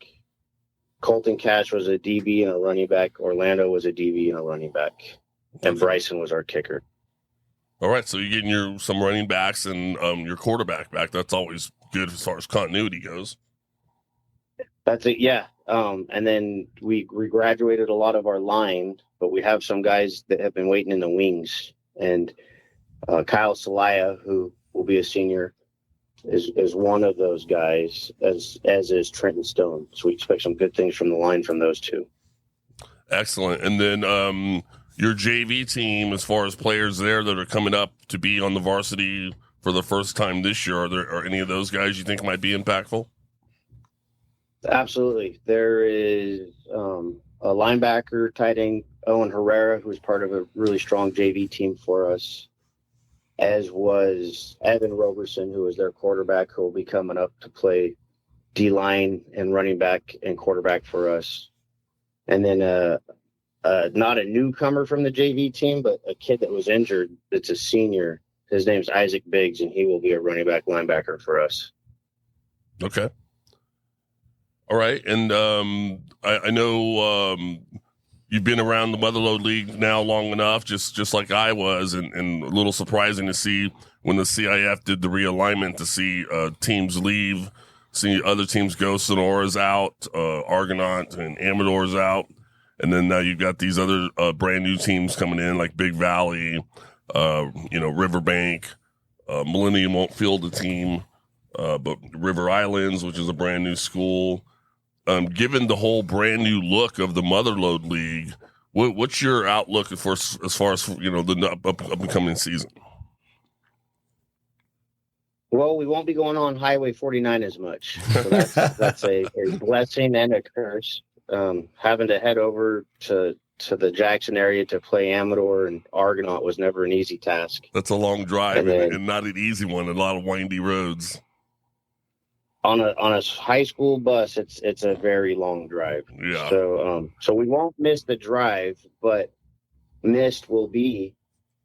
Colton Cash was a DB and a running back. Orlando was a DB and a running back. And Bryson was our kicker. All right, so you're getting some running backs and your quarterback back. That's always good as far as continuity goes. That's it, yeah. And then we graduated a lot of our line, but we have some guys that have been waiting in the wings. And Kyle Salaya, who will be a senior, is one of those guys, as is Trenton Stone. So we expect some good things from the line from those two. Excellent. And then your JV team, as far as players there that are coming up to be on the varsity for the first time this year, are any of those guys you think might be impactful? Absolutely. There is a linebacker, tight end, Owen Herrera, who was part of a really strong JV team for us, as was Evan Roberson, who was their quarterback, who will be coming up to play D-line and running back and quarterback for us. And then not a newcomer from the JV team, but a kid that was injured that's a senior. His name's Isaac Biggs, and he will be a running back linebacker for us. Okay. All right. And I know you've been around the Motherlode League now long enough, just like I was, and a little surprising to see when the CIF did the realignment to see teams leave, see other teams go. Sonora's out, Argonaut and Amador's out. And then now you've got these other brand new teams coming in like Big Valley, Riverbank. Millennium won't field a team, but River Islands, which is a brand new school. Given the whole brand new look of the Motherlode League, what's your outlook as far as the upcoming season? Well, we won't be going on Highway 49 as much. So that's a blessing and a curse. Having to head over to the Jackson area to play Amador and Argonaut was never an easy task. That's a long drive and not an easy one. A lot of windy roads. On a high school bus, it's a very long drive. Yeah. So we won't miss the drive, but missed will be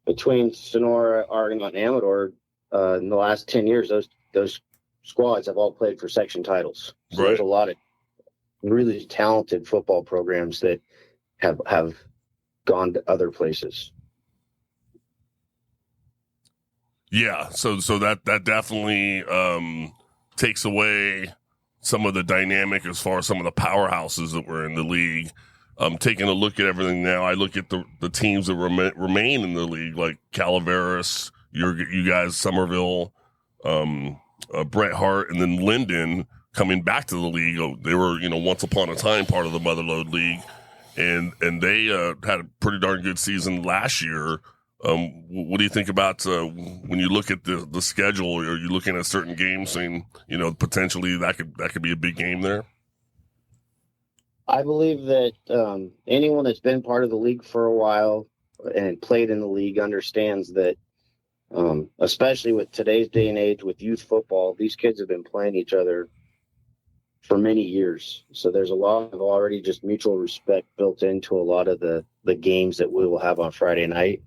between Sonora, Argonaut, and Amador. In the last 10 years, those squads have all played for section titles. So right. There's a lot of really talented football programs that have gone to other places. Yeah. So that definitely takes away some of the dynamic as far as some of the powerhouses that were in the league. Taking a look at everything now, I look at the teams that remain in the league, like Calaveras, you guys, Somerville, Bret Hart, and then Linden coming back to the league. They were, once upon a time part of the Motherlode League, and they had a pretty darn good season last year. What do you think about when you look at the schedule? Are you looking at certain games saying, potentially that could be a big game there? I believe that anyone that's been part of the league for a while and played in the league understands that, especially with today's day and age with youth football, these kids have been playing each other for many years. So there's a lot of already just mutual respect built into a lot of the games that we will have on Friday night,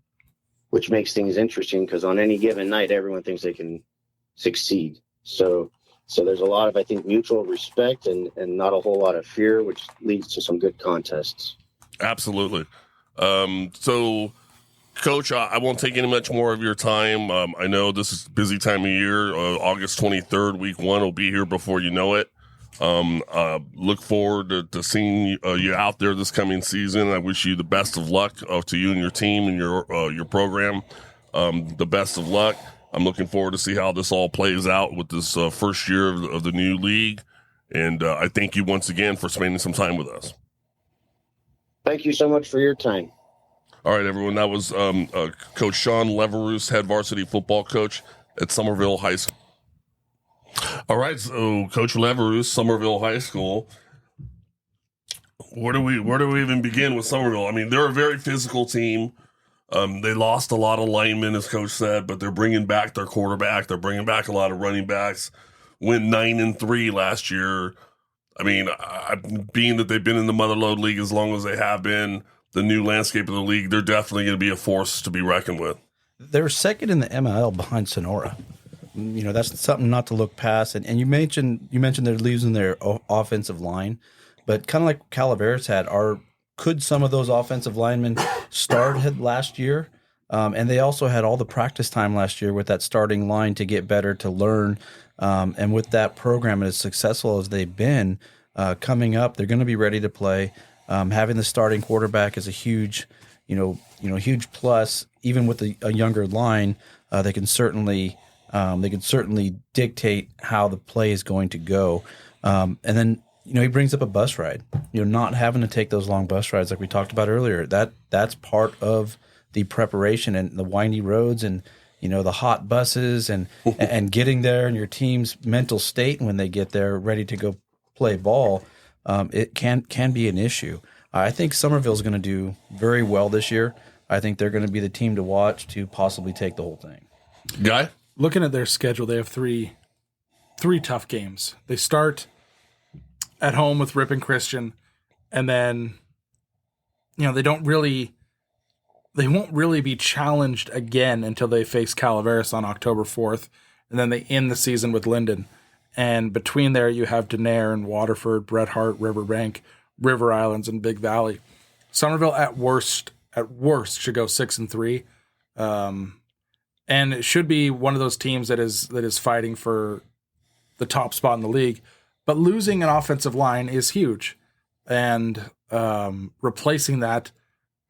which makes things interesting because on any given night, everyone thinks they can succeed. So there's a lot of, I think, mutual respect and not a whole lot of fear, which leads to some good contests. Absolutely. So Coach, I won't take any much more of your time. I know this is a busy time of year. August 23rd, week 1 will be here before you know it. Look forward to seeing you out there this coming season. I wish you the best of luck to you and your team and your program. The best of luck. I'm looking forward to see how this all plays out with this first year of the new league. And I thank you once again for spending some time with us. Thank you so much for your time. All right, everyone. That was Coach Sean Leveroux, head varsity football coach at Somerville High School. All right, so Coach Leveroux, Somerville High School. Where do we even begin with Somerville? I mean, they're a very physical team. They lost a lot of linemen, as Coach said, but they're bringing back their quarterback. They're bringing back a lot of running backs. Went 9-3 last year. I mean, being that they've been in the Motherlode League as long as they have been, the new landscape of the league, they're definitely going to be a force to be reckoned with. They're second in the MIL behind Sonora. That's something not to look past. And you mentioned they're losing their offensive line, but kind of like Calaveras had, could some of those offensive linemen start last year? And they also had all the practice time last year with that starting line to get better, to learn. And with that program, as successful as they've been, coming up, they're going to be ready to play. Having the starting quarterback is a huge plus. Even with a younger line, they can certainly dictate how the play is going to go. And then he brings up a bus ride. Not having to take those long bus rides like we talked about earlier. That's part of the preparation and the windy roads and the hot buses and getting there and your team's mental state when they get there ready to go play ball. It can be an issue. I think Somerville's going to do very well this year. I think they're going to be the team to watch to possibly take the whole thing. Guy? Looking at their schedule, they have three tough games. They start at home with Ripon Christian, and then they won't really be challenged again until they face Calaveras on October 4th, and then they end the season with Linden. And between there, you have Denair and Waterford, Bret Harte, Riverbank, River Islands, and Big Valley. Somerville at worst should go 6-3, and it should be one of those teams that is fighting for the top spot in the league. But losing an offensive line is huge, and replacing that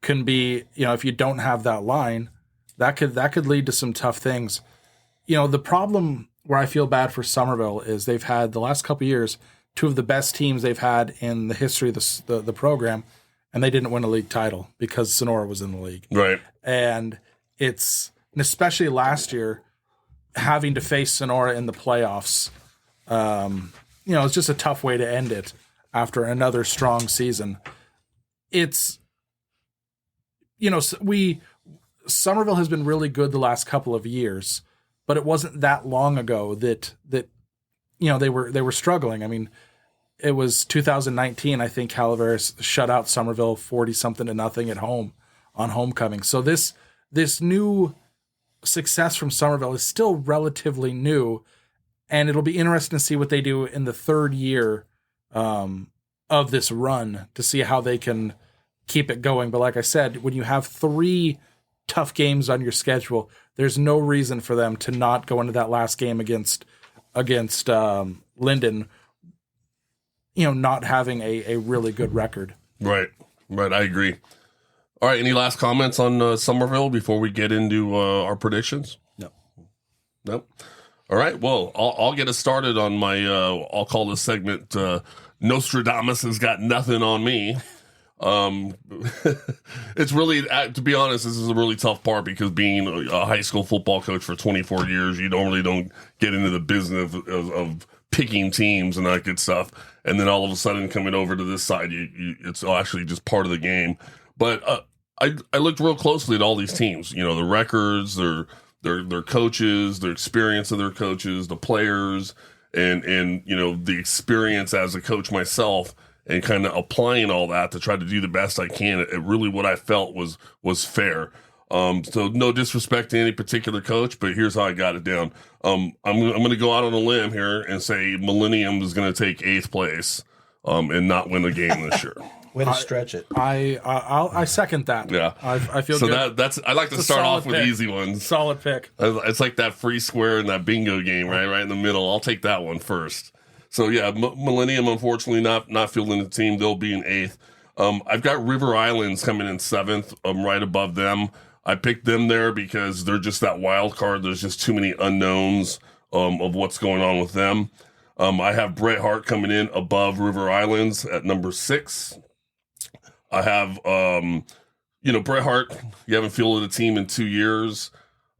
can be, if you don't have that line, that could lead to some tough things. The problem where I feel bad for Somerville is they've had the last couple of years 2 of the best teams they've had in the history of the program, and they didn't win a league title because Sonora was in the league. Right. And especially last year, having to face Sonora in the playoffs, it's just a tough way to end it after another strong season. Somerville has been really good the last couple of years, but it wasn't that long ago that they were struggling. I mean, it was 2019. I think Calaveras shut out Somerville 40-something-0 at home on homecoming. So this new success from Somerville is still relatively new, and it'll be interesting to see what they do in the third year of this run to see how they can keep it going. But like I said, when you have 3 tough games on your schedule, there's no reason for them to not go into that last game against Linden, not having a really good record. Right. I agree. All right. Any last comments on Somerville before we get into our predictions? No. All right. Well, I'll get us started on my, I'll call this segment, Nostradamus has got nothing on me. It's really, to be honest, this is a really tough part because being a high school football coach for 24 years, you don't get into the business of picking teams and that good stuff. And then all of a sudden coming over to this side, it's actually just part of the game. But I looked real closely at all these teams, the records, their coaches, their experience of their coaches, the players, and the experience as a coach myself, and kind of applying all that to try to do the best I can. It really what I felt was fair. So no disrespect to any particular coach, but here's how I got it down. I'm going to go out on a limb here and say Millennium is going to take 8th place and not win a game this year. Way to stretch it. I second that. Yeah. I feel so good. that's I like to start off with pick. easy ones. Solid pick. It's like that free square in that bingo game, right in the middle. I'll take that one first. So yeah, Millennium unfortunately not fielding the team. They'll be in 8th. I've got River Islands coming in 7th. Right above them. I picked them there because they're just that wild card. There's just too many unknowns of what's going on with them. I have Bret Hart coming in above River Islands at number 6. I have, Bret Hart, you haven't fielded a team in 2 years.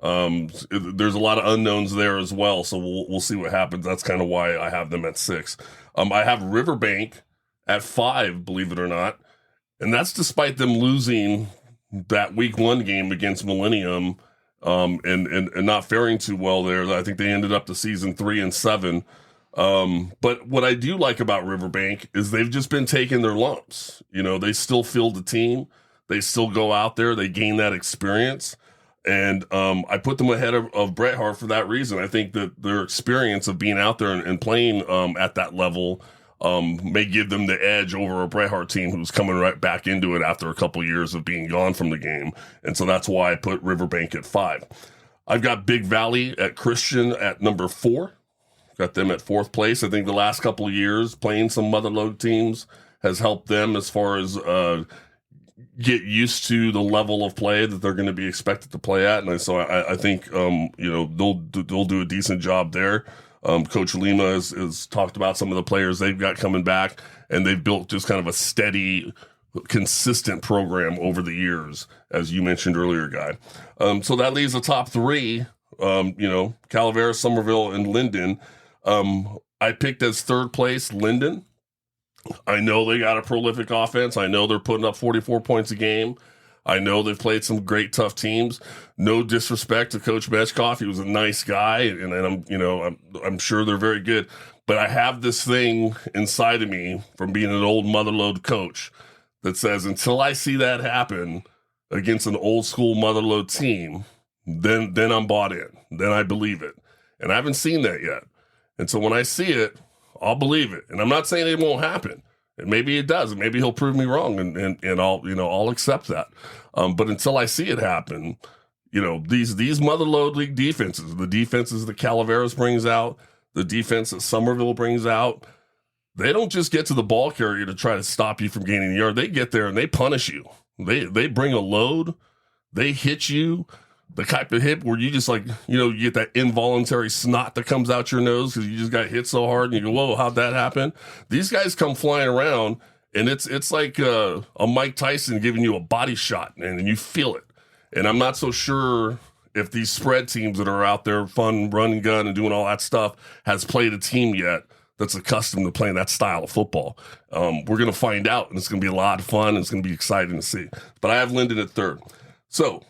There's a lot of unknowns there as well, so we'll see what happens. That's kind of why I have them at 6. I have Riverbank at 5, believe it or not, and that's despite them losing that week 1 game against Millennium, and not faring too well there. I think they ended up the season 3-7. But what I do like about Riverbank is they've just been taking their lumps. They still field the team. They still go out there. They gain that experience. And I put them ahead of Bret Hart for that reason. I think that their experience of being out there and playing at that level may give them the edge over a Bret Hart team who's coming right back into it after a couple years of being gone from the game. And so that's why I put Riverbank at 5. I've got Big Valley at Christian at number 4. Got them at 4th place. I think the last couple of years playing some Motherlode teams has helped them as far as get used to the level of play that they're going to be expected to play at. And so I think, they'll do a decent job there. Coach Lima has talked about some of the players they've got coming back, and they've built just kind of a steady, consistent program over the years, as you mentioned earlier, Guy. So that leaves the top 3, Calaveras, Somerville, and Linden. I picked as 3rd place Linden. I know they got a prolific offense. I know they're putting up 44 points a game. I know they've played some great, tough teams. No disrespect to Coach Meshkoff. He was a nice guy, and I'm sure they're very good. But I have this thing inside of me from being an old Motherlode coach that says until I see that happen against an old school Motherlode team, then I'm bought in. Then I believe it. And I haven't seen that yet. And so when I see it, I'll believe it. And I'm not saying it won't happen. And maybe it does. And maybe he'll prove me wrong, and I'll accept that. But until I see it happen, these Motherlode League defenses, the defenses that Calaveras brings out, the defense that Somerville brings out, they don't just get to the ball carrier to try to stop you from gaining the yard. They get there and they punish you. They bring a load. They hit you. The type of hit where you just you get that involuntary snot that comes out your nose because you just got hit so hard and you go, whoa, how'd that happen? These guys come flying around and it's like a Mike Tyson giving you a body shot and you feel it. And I'm not so sure if these spread teams that are out there, fun, run and gun and doing all that stuff, has played a team yet that's accustomed to playing that style of football. We're going to find out, and it's going to be a lot of fun, and it's going to be exciting to see. But I have Linden at 3rd. So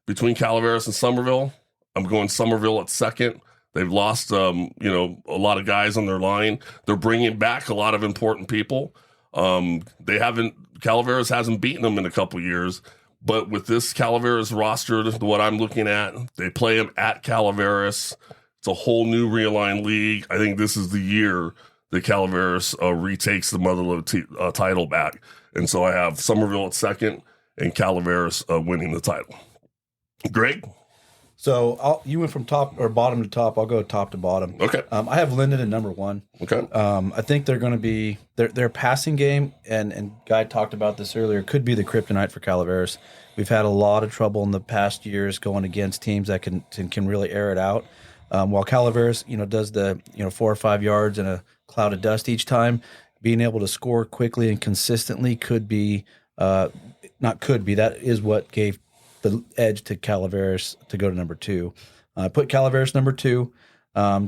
between Calaveras and Somerville, I'm going Somerville at 2nd. They've lost, a lot of guys on their line. They're bringing back a lot of important people. Calaveras hasn't beaten them in a couple years, but with this Calaveras roster, what I'm looking at, they play them at Calaveras. It's a whole new realigned league. I think this is the year that Calaveras retakes the Motherlode title back. And so I have Somerville at 2nd and Calaveras winning the title. Greg? So you went from top or bottom to top. I'll go top to bottom. Okay. I have Linden at number 1. Okay. I think they're going to be their passing game, and Guy talked about this earlier, could be the kryptonite for Calaveras. We've had a lot of trouble in the past years going against teams that can really air it out. While Calaveras, does the 4 or 5 yards and a cloud of dust each time, being able to score quickly and consistently could be that is what gave the edge to Calaveras to go to number 2. I put Calaveras number 2.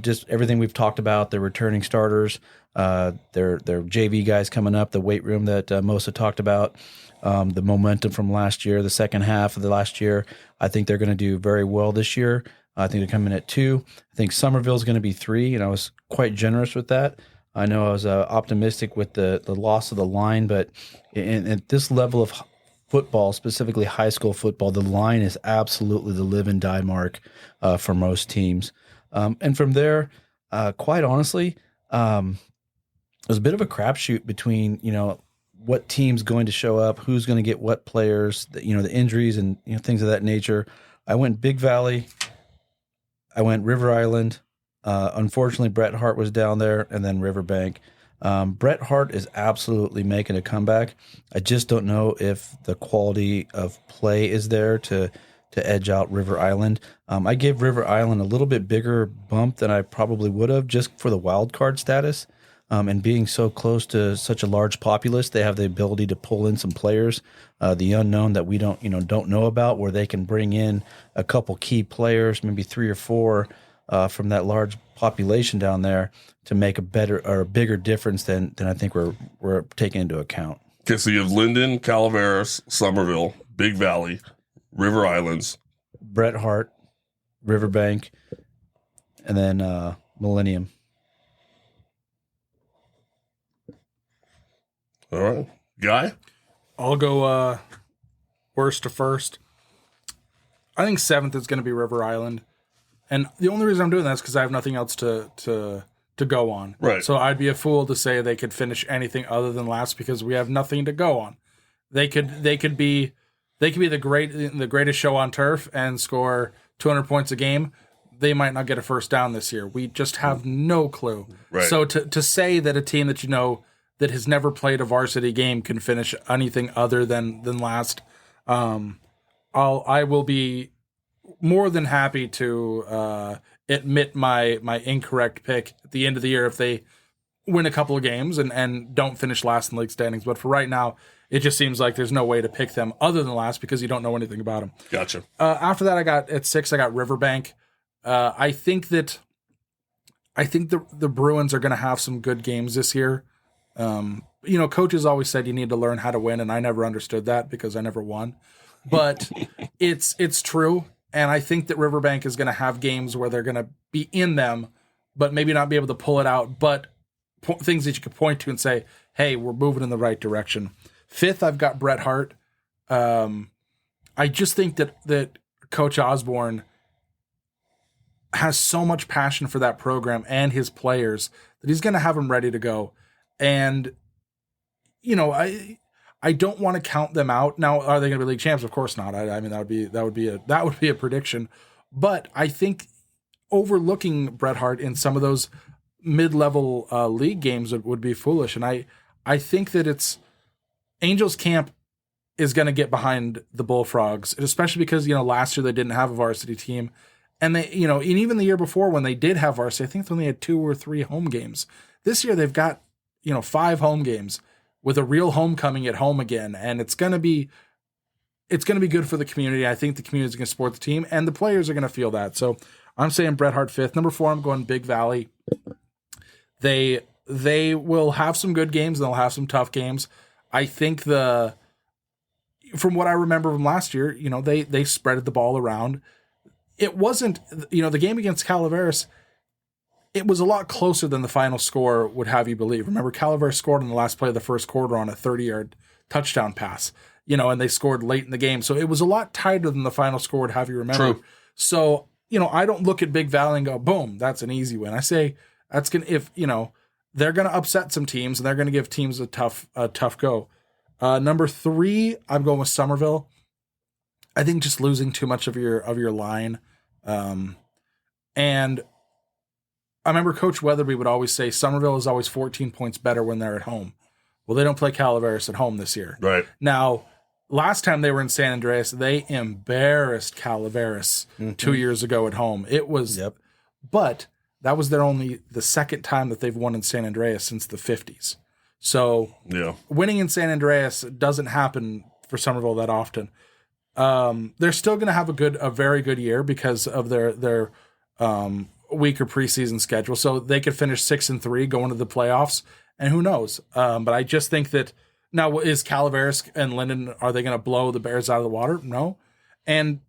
Just everything we've talked about, their returning starters, their JV guys coming up, the weight room that Mosa talked about, the momentum from last year, the second half of the last year. I think they're going to do very well this year. I think they're coming at 2. I think Somerville's going to be 3, and I was quite generous with that. I know I was optimistic with the loss of the line, but at this level of football, specifically high school football, the line is absolutely the live and die mark for most teams. And from there, quite honestly, it was a bit of a crapshoot between, what team's going to show up, who's going to get what players, the injuries and things of that nature. I went Big Valley. I went River Island. Unfortunately, Bret Hart was down there, and then Riverbank. Bret Hart is absolutely making a comeback. I just don't know if the quality of play is there to edge out River Island. I gave River Island a little bit bigger bump than I probably would have just for the wild card status. And being so close to such a large populace, they have the ability to pull in some players, the unknown that we don't know about, where they can bring in a couple key players, maybe 3 or 4 from that large population down there to make a better or a bigger difference than I think we're taking into account. Okay, so you have Linden, Calaveras, Somerville, Big Valley, River Islands, Bret Hart, Riverbank, and then Millennium. All right. Guy? I'll go worst to first. I think 7th is going to be River Island. And the only reason I'm doing that is because I have nothing else to go on. Right. So I'd be a fool to say they could finish anything other than last because we have nothing to go on. They could be the greatest show on turf and score 200 points a game. They might not get a first down this year. We just have no clue. Right. So to say that a team that that has never played a varsity game can finish anything other than last, I will be more than happy to admit my incorrect pick at the end of the year if they win a couple of games and don't finish last in league standings. But for right now, it just seems like there's no way to pick them other than last because you don't know anything about them. Gotcha. After that, at 6, I got Riverbank. I think the Bruins are going to have some good games this year. Coaches always said you need to learn how to win, and I never understood that because I never won. But it's true, and I think that Riverbank is going to have games where they're going to be in them, but maybe not be able to pull it out. But things that you could point to and say, "Hey, we're moving in the right direction." 5th, I've got Bret Hart. I just think that Coach Osborne has so much passion for that program and his players that he's going to have them ready to go. And, I don't want to count them out. Now, are they going to be league champs? Of course not. I mean, that would be a prediction. But I think overlooking Bret Hart in some of those mid-level league games would be foolish. And I think that Angels camp is going to get behind the Bullfrogs, especially because, last year they didn't have a varsity team. And they, and even the year before when they did have varsity, I think they only had 2 or 3 home games. This year they've got, 5 home games with a real homecoming at home again. And it's going to be good for the community. I think the community is going to support the team and the players are going to feel that. So I'm saying Bret Hart 5th. Number 4, I'm going Big Valley. They will have some good games and they'll have some tough games. I think from what I remember from last year, they spread the ball around. It wasn't, the game against Calaveras, it was a lot closer than the final score would have you believe. Remember, Calaveras scored in the last play of the first quarter on a 30-yard touchdown pass, and they scored late in the game. So it was a lot tighter than the final score would have you remember. True. So, I don't look at Big Valley and go, boom, that's an easy win. I say that's going to, they're going to upset some teams and they're going to give teams a tough go. Number 3, I'm going with Somerville. I think just losing too much of your line. And I remember Coach Weatherby would always say Somerville is always 14 points better when they're at home. Well, they don't play Calaveras at home this year. Right. Now, last time they were in San Andreas, they embarrassed Calaveras 2 years ago at home. It was, but that was the second time that they've won in San Andreas since the 50s. So winning in San Andreas doesn't happen for Somerville that often. They're still going to have a very good year because of their weaker preseason schedule. So they could finish 6-3, go into the playoffs, and who knows? But I just think that now is Calaveras and Linden, are they going to blow the Bears out of the water? No. And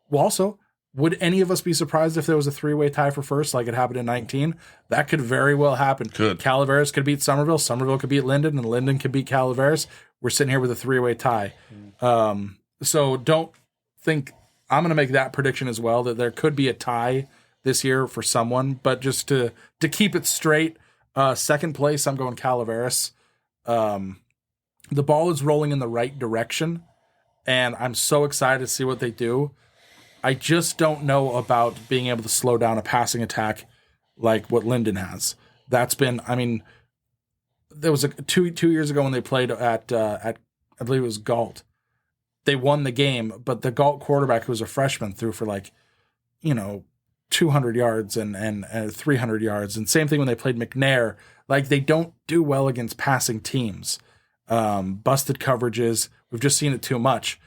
also, would any of us be surprised if there was a 3-way tie for first like it happened in 19? That could very well happen. Could. Calaveras could beat Somerville could beat Linden, and Linden could beat Calaveras. We're sitting here with a 3-way tie. So don't think I'm going to make that prediction as well, that there could be a tie this year for someone, but just to keep it straight, second place, I'm going Calaveras. the ball is rolling in the right direction, and I'm so excited to see what they do. I just don't know about being able to slow down a passing attack like what Linden has. That's been, I mean, there was two years ago when they played at I believe it was Galt. They won the game, but the Galt quarterback, who was a freshman, threw for 200 yards and 300 yards. And same thing when they played McNair. Like, they don't do well against passing teams. Busted coverages. We've just seen it too much.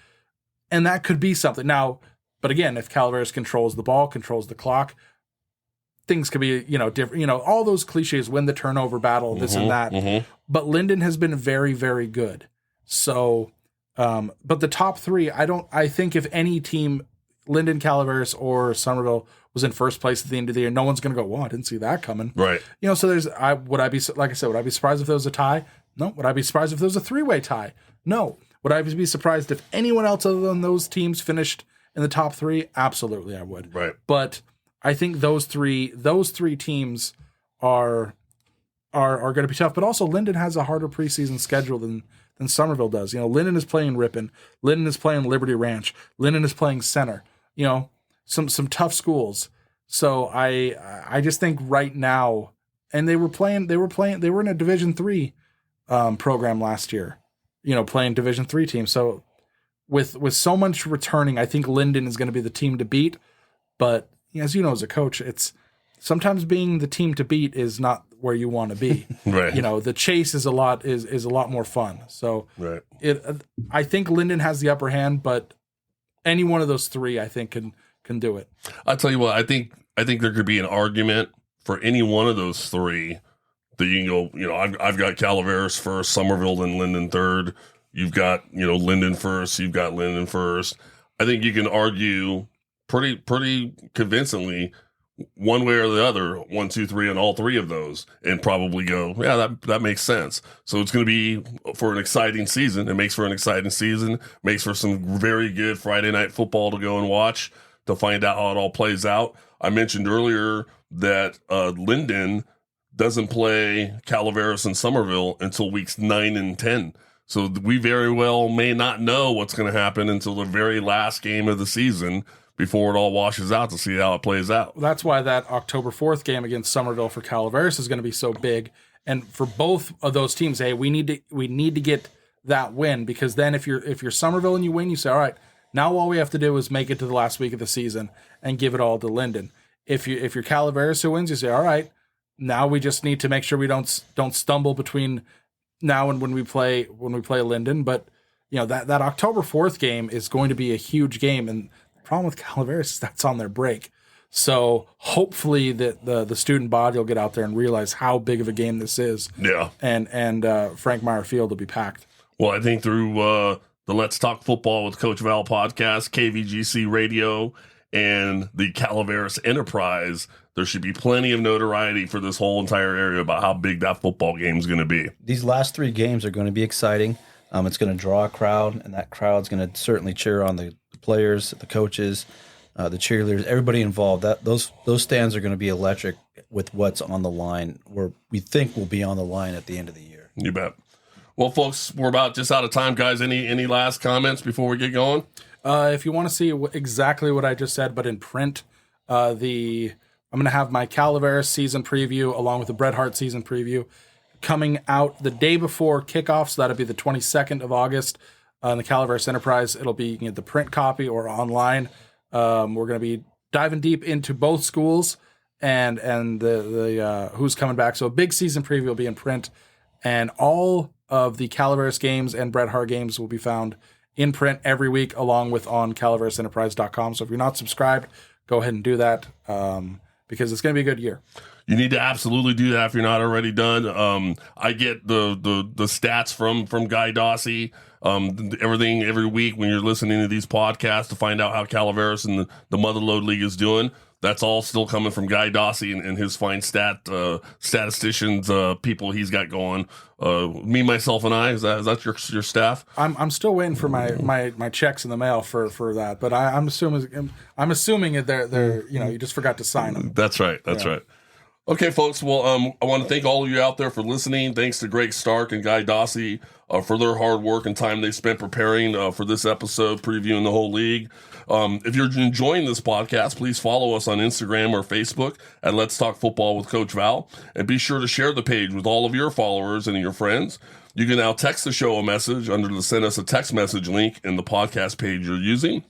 And that could be something. Now, but again, if Calaveras controls the ball, controls the clock, things could be, different. all those cliches, win the turnover battle, this and that. But Linden has been very, very good. So, but the top three, I think if any team, Linden, Calaveras, or Somerville, was in first place at the end of the year, no one's going to go, I didn't see that coming. Right. So would I be surprised if there was a tie? No. Would I be surprised if there was a three-way tie? No. Would I be surprised if anyone else other than those teams finished in the top three? Absolutely, I would. Right. But I think those three teams are going to be tough. But also, Linden has a harder preseason schedule than Somerville does. Linden is playing Ripon. Linden is playing Liberty Ranch. Linden is playing Center. Some tough schools. So I just think right now, and they were in a Division III program last year. Playing Division III teams. So with so much returning, I think Linden is going to be the team to beat. But as you know, as a coach, it's sometimes being the team to beat is not where you want to be. Right. The chase is a lot more fun. So right. I think Linden has the upper hand, but any one of those three, I think, can do it. I'll tell you what, I think there could be an argument for any one of those three that you can go, I've got Calaveras first, Somerville and Linden third. You've got, Linden first. You've got Linden first. I think you can argue pretty convincingly one way or the other, 1, 2, 3 on all three of those, and probably go, yeah, that makes sense. So it's going to be for an exciting season. It makes for an exciting season, makes for some very good Friday night football to go and watch to find out how it all plays out. I mentioned earlier that Linden doesn't play Calaveras and Somerville until weeks 9 and 10. So we very well may not know what's going to happen until the very last game of the season before it all washes out to see how it plays out. That's why that October 4th game against Somerville for Calaveras is going to be so big. And for both of those teams, hey, we need to get that win, because then if you're Somerville and you win, you say, all right, now all we have to do is make it to the last week of the season and give it all to Linden. If you're Calaveras who wins, you say, all right, now we just need to make sure we don't stumble between now and when we play Linden. But that October 4th game is going to be a huge game, and the problem with Calaveras is that's on their break. So hopefully that the student body will get out there and realize how big of a game this is. Yeah, and Frank Meyer Field will be packed. Well, I think through the Let's Talk Football with Coach Val podcast, KVGC Radio, and the Calaveras Enterprise, there should be plenty of notoriety for this whole entire area about how big that football game is going to be. These last three games are going to be exciting. It's going to draw a crowd, and that crowd's going to certainly cheer on the players, the coaches, the cheerleaders, everybody involved. Those stands are going to be electric with what's on the line, or we think will be on the line at the end of the year. You bet. Well, folks, we're about just out of time, guys. Any last comments before we get going? If you want to see exactly what I just said, but in print, I'm going to have my Calaveras season preview along with the Bret Hart season preview coming out the day before kickoff. So that'll be the 22nd of August on the Calaveras Enterprise. It'll be, you can get the print copy or online. We're going to be diving deep into both schools and the who's coming back. So a big season preview will be in print, and all of the Calaveras games and Bret Hart games will be found in print every week, along with on CalaverasEnterprise.com. So if you're not subscribed, go ahead and do that, because it's going to be a good year. You need to absolutely do that if you're not already done. I get the stats from Guy Dossi, everything every week when you're listening to these podcasts to find out how Calaveras and the Motherlode League is doing. That's all still coming from Guy Dossi and his fine statisticians, people he's got going. Me, myself, and I. Is that your staff? I'm still waiting for my checks in the mail for that, but I'm assuming that they're you just forgot to sign them. That's right. That's right. Okay, folks. Well, I want to thank all of you out there for listening. Thanks to Greg Stark and Guy Dossi for their hard work and time they spent preparing for this episode, previewing the whole league. If you're enjoying this podcast, please follow us on Instagram or Facebook at Let's Talk Football with Coach Val, and be sure to share the page with all of your followers and your friends. You can now text the show a message under the send us a text message link in the podcast page you're using.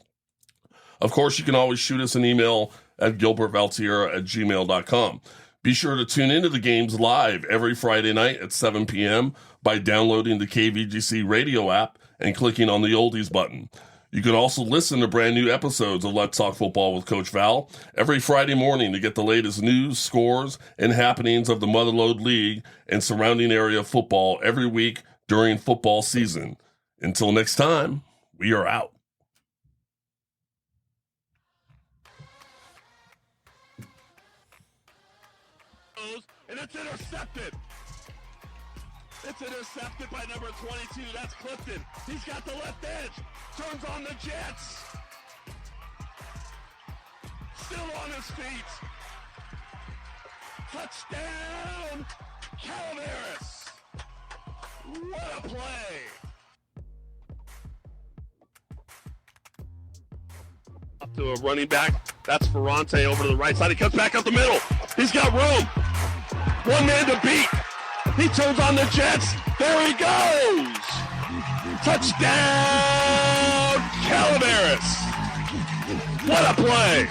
Of course, you can always shoot us an email at gilbertvaltiera@gmail.com. Be sure to tune into the games live every Friday night at 7 p.m. by downloading the KVGC radio app and clicking on the oldies button. You can also listen to brand new episodes of Let's Talk Football with Coach Val every Friday morning to get the latest news, scores, and happenings of the Motherlode League and surrounding area football every week during football season. Until next time, we are out. And it's intercepted. It's intercepted by number 22. That's Clifton. He's got the left edge. Turns on the Jets. Still on his feet. Touchdown, Calaveras. What a play. Up to a running back. That's Ferrante over to the right side. He comes back up the middle. He's got room. One man to beat. He turns on the Jets. There he goes. Touchdown, Calaveras. What a play.